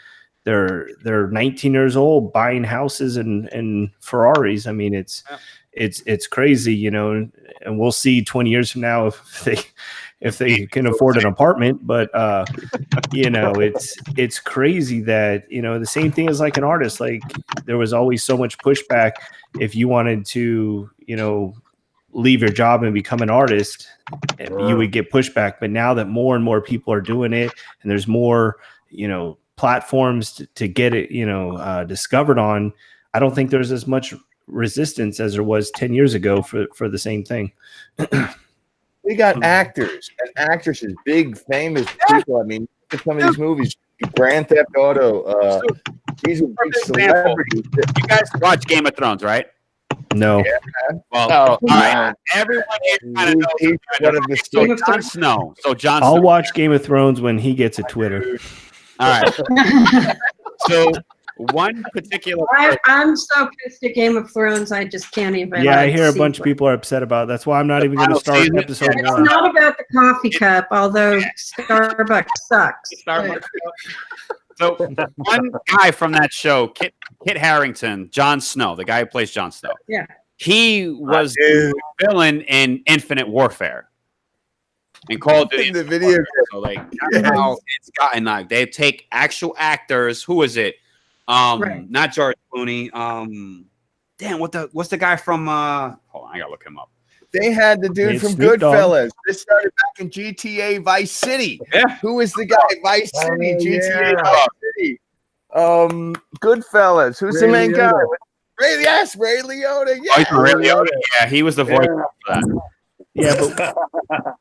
they're 19 years old buying houses and Ferraris. I mean, it's crazy, and we'll see 20 years from now if they can afford an apartment. But it's crazy that the same thing as like an artist. Like, there was always so much pushback if you wanted to leave your job and become an artist, you would get pushback. But now that more and more people are doing it, and there's more platforms to get it discovered on, I don't think there's as much resistance as there was 10 years ago for the same thing. We got actors and actresses, big famous people. I mean, look at some of these movies, Grand Theft Auto. These are big celebrities. You guys watch Game of Thrones, right? No. Yeah. Well, all right. Everyone here kind of knows. So Jon Snow. I'll watch Game of Thrones when he gets a Twitter. All right. So one particular. I'm so pissed at Game of Thrones. I just can't even. Yeah, I hear a bunch of people are upset about it. That's why I'm not even going to start episode 1. It's not about the coffee cup, although Starbucks sucks. So one guy from that show, Kit Harington, Jon Snow, the guy who plays Jon Snow. Yeah. He was the villain in Infinite Warfare. And Call of Duty. The video. So that's how it's gotten like they take actual actors. Who is it? Not George Clooney. Damn, what's the guy from hold on, I gotta look him up. They had the dude from Goodfellas. This started back in GTA Vice City. Yeah. Who is the guy? Vice City, GTA Vice City. Goodfellas. Who's the main guy? Ray Liotta. Yeah. Ray Liotta. Yeah, he was the voice for that. Yeah, but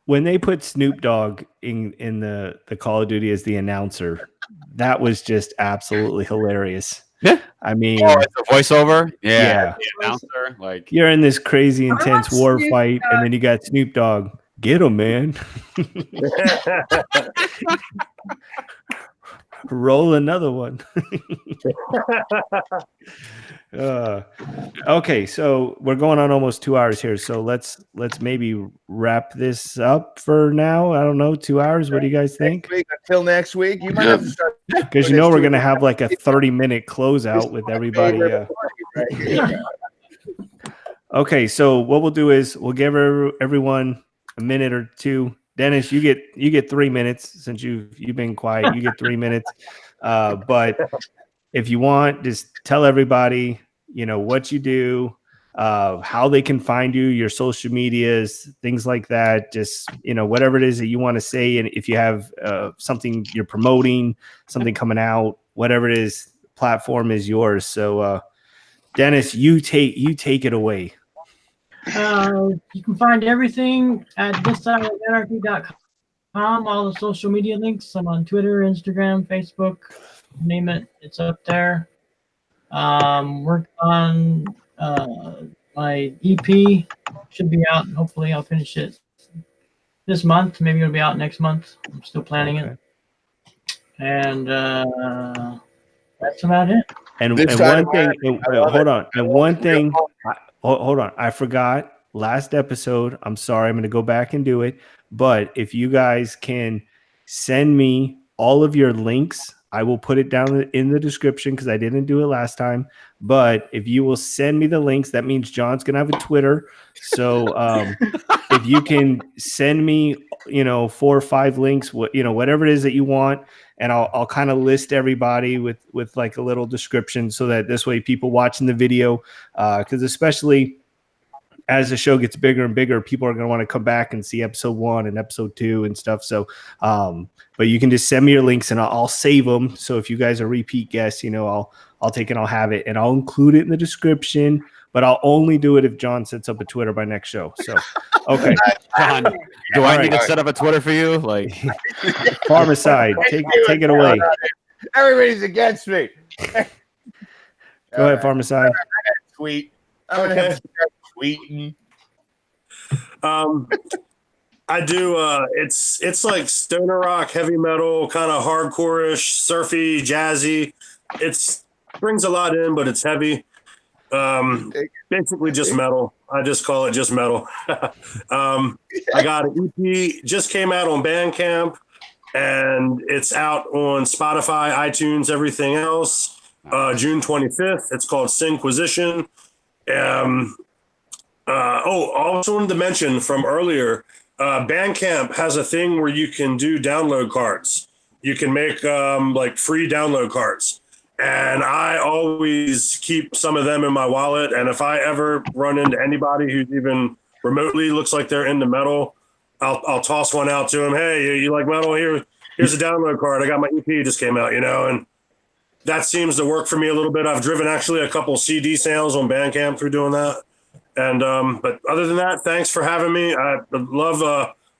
when they put Snoop Dogg in the Call of Duty as the announcer, that was just absolutely hilarious. Yeah, I mean, it's a voiceover. Yeah. The announcer, like, you're in this crazy intense war fight, and then you got Snoop Dogg. Get him, man. Roll another one. Okay, so we're going on almost 2 hours here, so let's maybe wrap this up for now. I don't know, 2 hours. What do you guys think? Until next week, you might have to start, because we're gonna have like a 30-minute closeout with everybody. Okay, so what we'll do is we'll give everyone a minute or two. Dennis, you get 3 minutes since you've been quiet. You get 3 minutes. But if you want, just tell everybody, what you do, how they can find you, your social medias, things like that. Just, whatever it is that you want to say. And if you have something you're promoting, something coming out, whatever it is, platform is yours. So Dennis, you take it away. You can find everything at thissideofanarchy.com. All the social media links. I'm on Twitter, Instagram, Facebook, name it. It's up there. Work on my EP. Should be out. Hopefully, I'll finish it this month. Maybe it'll be out next month. I'm still planning it. And that's about it. And one thing, hold on. And one thing, hold on. I forgot last episode. I'm sorry. I'm going to go back and do it. But if you guys can send me all of your links, I will put it down in the description because I didn't do it last time. But if you will send me the links, that means John's going to have a Twitter. So if you can send me, 4 or 5 links, whatever it is that you want. And I'll kind of list everybody with like a little description so that this way people watching the video, because especially as the show gets bigger and bigger, people are going to want to come back and see episode 1 and episode 2 and stuff. So, but you can just send me your links and I'll save them. So if you guys are repeat guests, I'll take it, I'll have it, and I'll include it in the description. But I'll only do it if John sets up a Twitter by next show. So, okay. John, do I need to set up a Twitter for you? Like, Farmacyde, take it away. Everybody's against me. Go ahead, Farmacyde. Tweet. I'm gonna have to start tweeting. I do. It's like stoner rock, heavy metal, kind of hardcore-ish, surfy, jazzy. It brings a lot in, but it's heavy. Basically just metal. I just call it just metal. I got an EP, just came out on Bandcamp, and it's out on Spotify, iTunes, everything else. June 25th. It's called Sinquisition. Also wanted to mention from earlier, Bandcamp has a thing where you can do download cards. You can make like free download cards. And I always keep some of them in my wallet. And if I ever run into anybody who's even remotely looks like they're into metal, I'll toss one out to them. Hey, you like metal? Here's a download card. I got my EP just came out, and that seems to work for me a little bit. I've driven actually a couple CD sales on Bandcamp through doing that. And but other than that, thanks for having me. I love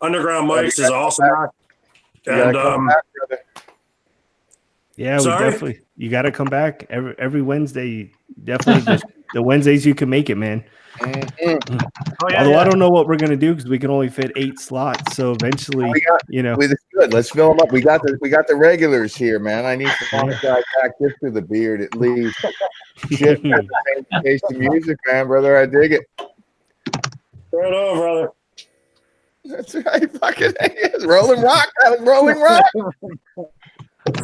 UnderGroundMics is awesome. And yeah, you got to come back every Wednesday. Definitely just the Wednesdays you can make it, man. Mm-hmm. Although I don't know what we're gonna do because we can only fit 8 slots. So eventually, it's good. Let's fill them up. We got the regulars here, man. I need to back just to the beard at least. Shit, taste the music, man, brother. I dig it. Right on, brother. That's right. Fucking Rolling Rock. That was Rolling Rock.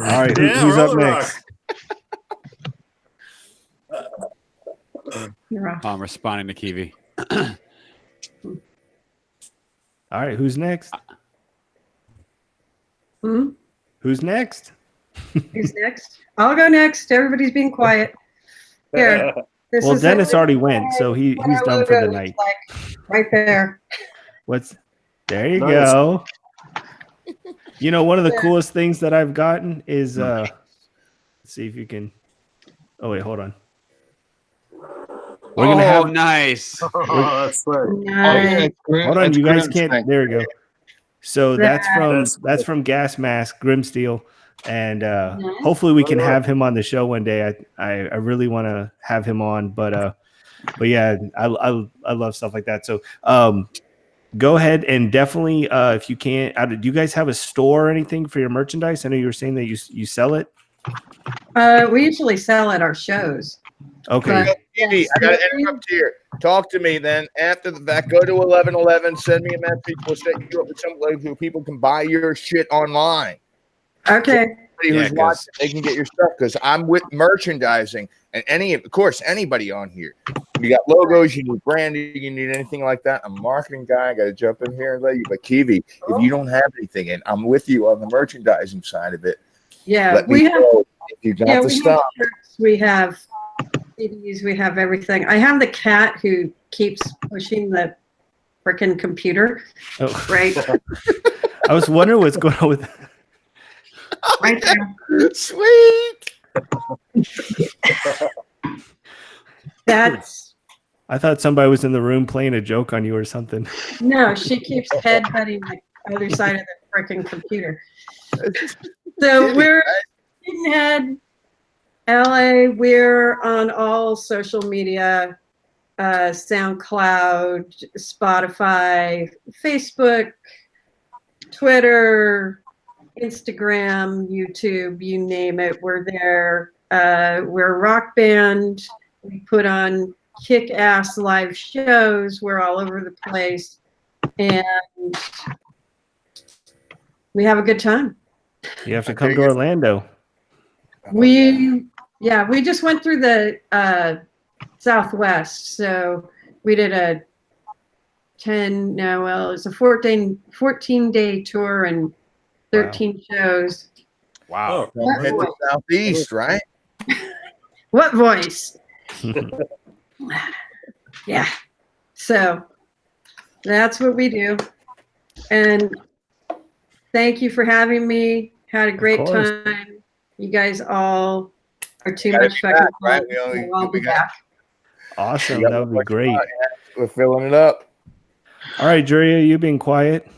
All right, who's up next? I'm responding to Kiwi. All right, who's next? Who's next? Who's next? I'll go next. Everybody's being quiet. Here. Well, Dennis already went, so he's done for the night. Like, right there. There you go. One of the coolest things that I've gotten is let's see if you can. Oh wait, hold on. We're gonna have nice. That's right. Nice. Hold on, you guys can't. There we go. So that's from Gas Mask Grimsteel, and hopefully we can have him on the show one day. I really want to have him on, but yeah, I love stuff like that. So go ahead and definitely if you can. Do you guys have a store or anything for your merchandise? I know you were saying that you sell it. We usually sell at our shows. Okay. I got to interrupt here. Talk to me then. After that, go to 1111. Send me a message. We'll set you up with some place where people can buy your shit online. Okay. Who's watching, they can get your stuff because I'm with merchandising and anybody on here. You got logos, you need branding, you need anything like that. I'm a marketing guy. I got to jump in here and let you. But Kiwi, if you don't have anything, and I'm with you on the merchandising side of it. Yeah, let me know if you got the stuff. We have CDs, we have everything. I have the cat who keeps pushing the freaking computer. Oh. Right. I was wondering what's going on with. Right there. Sweet. That's I thought somebody was in the room playing a joke on you or something. no. She keeps headbutting the other side of the freaking computer. So we're Head LA. We're on all social media, SoundCloud, Spotify, Facebook, Twitter, Instagram, YouTube, you name it. We're there. We're a rock band. We put on kick-ass live shows. We're all over the place. And we have a good time. You have to come to Orlando. We just went through the Southwest. So we did a 14-day tour and 13 shows. Wow. Don't hit the Southeast, right? What voice? Yeah. So that's what we do. And thank you for having me. Had a great time. You guys all are too much fucking back, right? We got back. Awesome. That would be great. We're filling it up. All right, Drearia, you being quiet.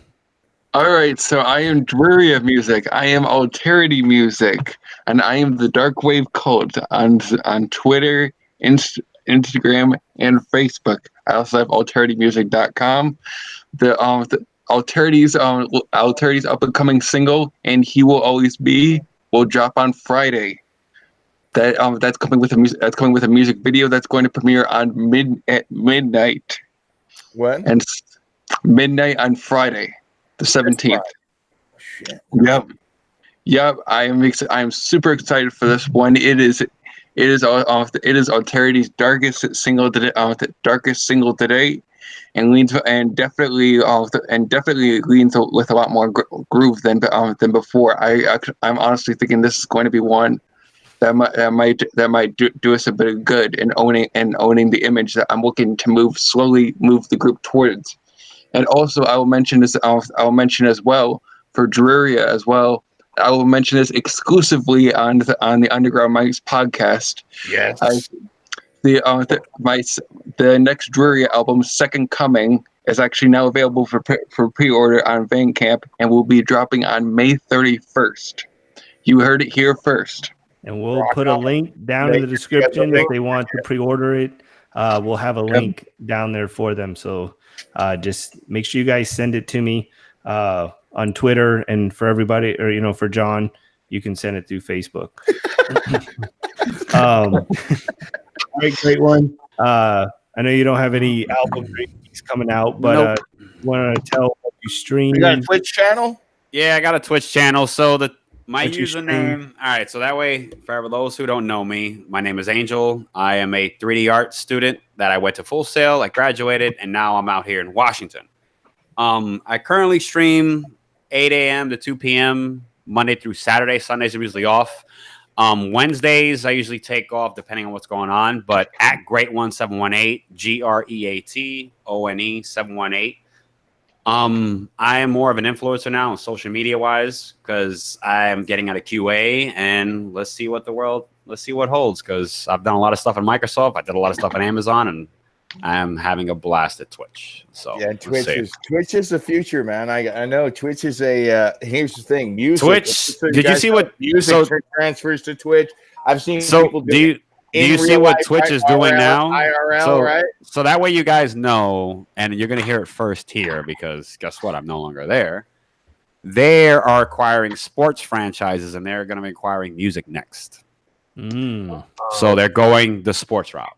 All right, so I am Drearia Music. I am Alterity Music, and I am the Dark Wave Cult on Twitter, Instagram, and Facebook. I also have alteritymusic.com. The Alterity's up and coming single, and He Will Always Be, will drop on Friday. That's coming with a music video that's going to premiere on midnight. When? And midnight on Friday, the 17th. Shit. Yep. I am super excited for this one. It is Alterity's darkest single to date, and definitely leans with a lot more groove than before. I'm honestly thinking this is going to be one that might do us a bit of good in owning the image that I'm looking to slowly move the group towards. And also, I will mention as well for Drearia as well. I will mention this exclusively on the UnderGroundMics podcast. Yes. The next Drearia album, Second Coming, is actually now available for pre-order on Bandcamp and will be dropping on May 31st. You heard it here first. And we'll put a link down in the description if they want to pre-order it. We'll have a link down there for them. So just make sure you guys send it to me on Twitter, and for everybody, or for John, you can send it through Facebook. All right, great one. I know you don't have any album releases coming out, but want to tell what you stream. You got a Twitch channel? Yeah, I got a Twitch channel. So my What you username. All right, so that way, for those who don't know me, my name is Angel. I am a 3D art student that I went to Full Sail. I graduated, and now I'm out here in Washington. I currently stream 8 a.m. to 2 p.m. Monday through Saturday. Sundays are usually off. Wednesdays I usually take off depending on what's going on. But at Great1718, GREATONE 718. I am more of an influencer now on social media wise because I am getting out of QA, and let's see what holds, because I've done a lot of stuff on Microsoft. I did a lot of stuff on Amazon, and I am having a blast at Twitch. So yeah, Twitch is the future, man. I know Twitch is a. Here's the thing, music. Twitch. So did you see what music transfers to Twitch? I've seen people do you see what Twitch is doing now? IRL, right? So that way you guys know, and you're going to hear it first here, because guess what? I'm no longer there. They are acquiring sports franchises, and they're going to be acquiring music next. So they're going the sports route.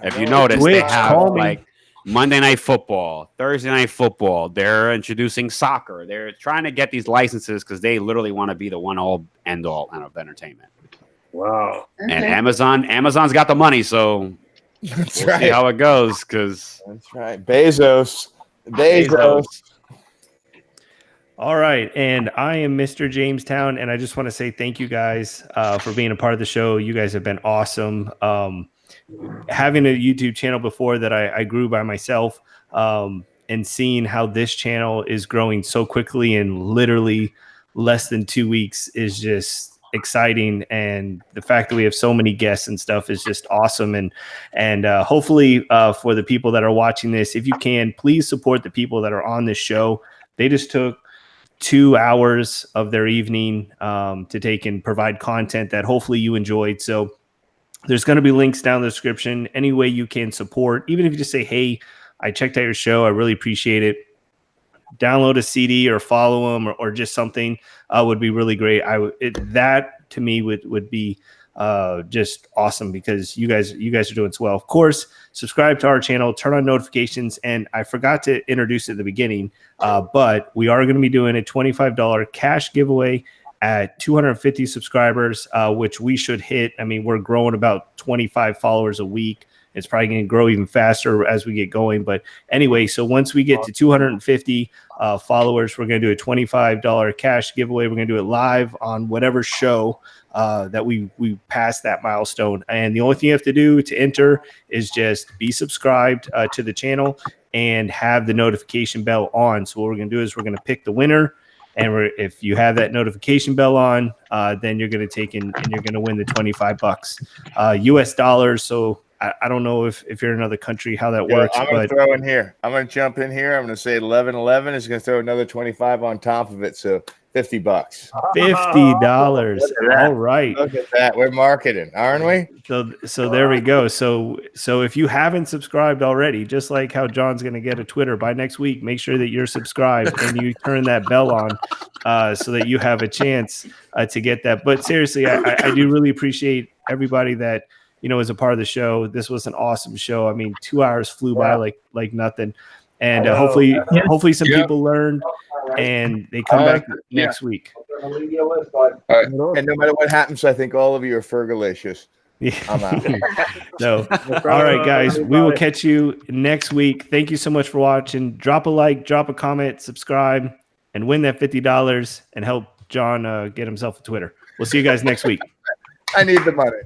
If you notice, they have like Monday Night Football, Thursday Night Football. They're introducing soccer. They're trying to get these licenses because they literally want to be the one-all, end-all of entertainment. Wow. Okay. And Amazon's got the money, so we'll see how it goes. Because that's right, Bezos. All right, and I am Mr. Jamestown, and I just want to say thank you guys for being a part of the show. You guys have been awesome. having a YouTube channel before that I grew by myself, and seeing how this channel is growing so quickly in literally less than 2 weeks is just exciting. And the fact that we have so many guests and stuff is just awesome. And hopefully for the people that are watching this, if you can, please support the people that are on this show. They just took 2 hours of their evening to take and provide content that hopefully you enjoyed. So there's going to be links down in the description. Any way you can support, even if you just say, hey, I checked out your show, I really appreciate it. Download a CD or follow them or just something would be really great. That to me would be just awesome, because you guys are doing so well. Of course, subscribe to our channel, turn on notifications, and I forgot to introduce it at the beginning, but we are going to be doing a $25 cash giveaway at 250 subscribers, which we should hit. I mean, we're growing about 25 followers a week. It's probably going to grow even faster as we get going. But anyway, so once we get to 250 followers, we're going to do a $25 cash giveaway. We're going to do it live on whatever show that we pass that milestone. And the only thing you have to do to enter is just be subscribed to the channel and have the notification bell on. So what we're going to do is we're going to pick the winner. And if you have that notification bell on, then you're going to take in and you're going to win the $25 US dollars. So I don't know if you're in another country how that works. I'm going to throw in here. I'm going to jump in here. I'm going to say 1111 is going to throw another 25 on top of it. So $50. $50. All right. Look at that. We're marketing, aren't we? So there we go. So if you haven't subscribed already, just like how John's going to get a Twitter by next week, make sure that you're subscribed and you turn that bell on so that you have a chance to get that. But seriously, I do really appreciate everybody that is a part of the show. This was an awesome show. I mean, 2 hours flew by like nothing. And hopefully some people learned and they come back next week. All right. And no matter what happens, I think all of you are Fergalicious. Yeah. I'm out. So, all right, guys, we will catch you next week. Thank you so much for watching. Drop a like, drop a comment, subscribe, and win that $50 and help John get himself a Twitter. We'll see you guys next week. I need the money.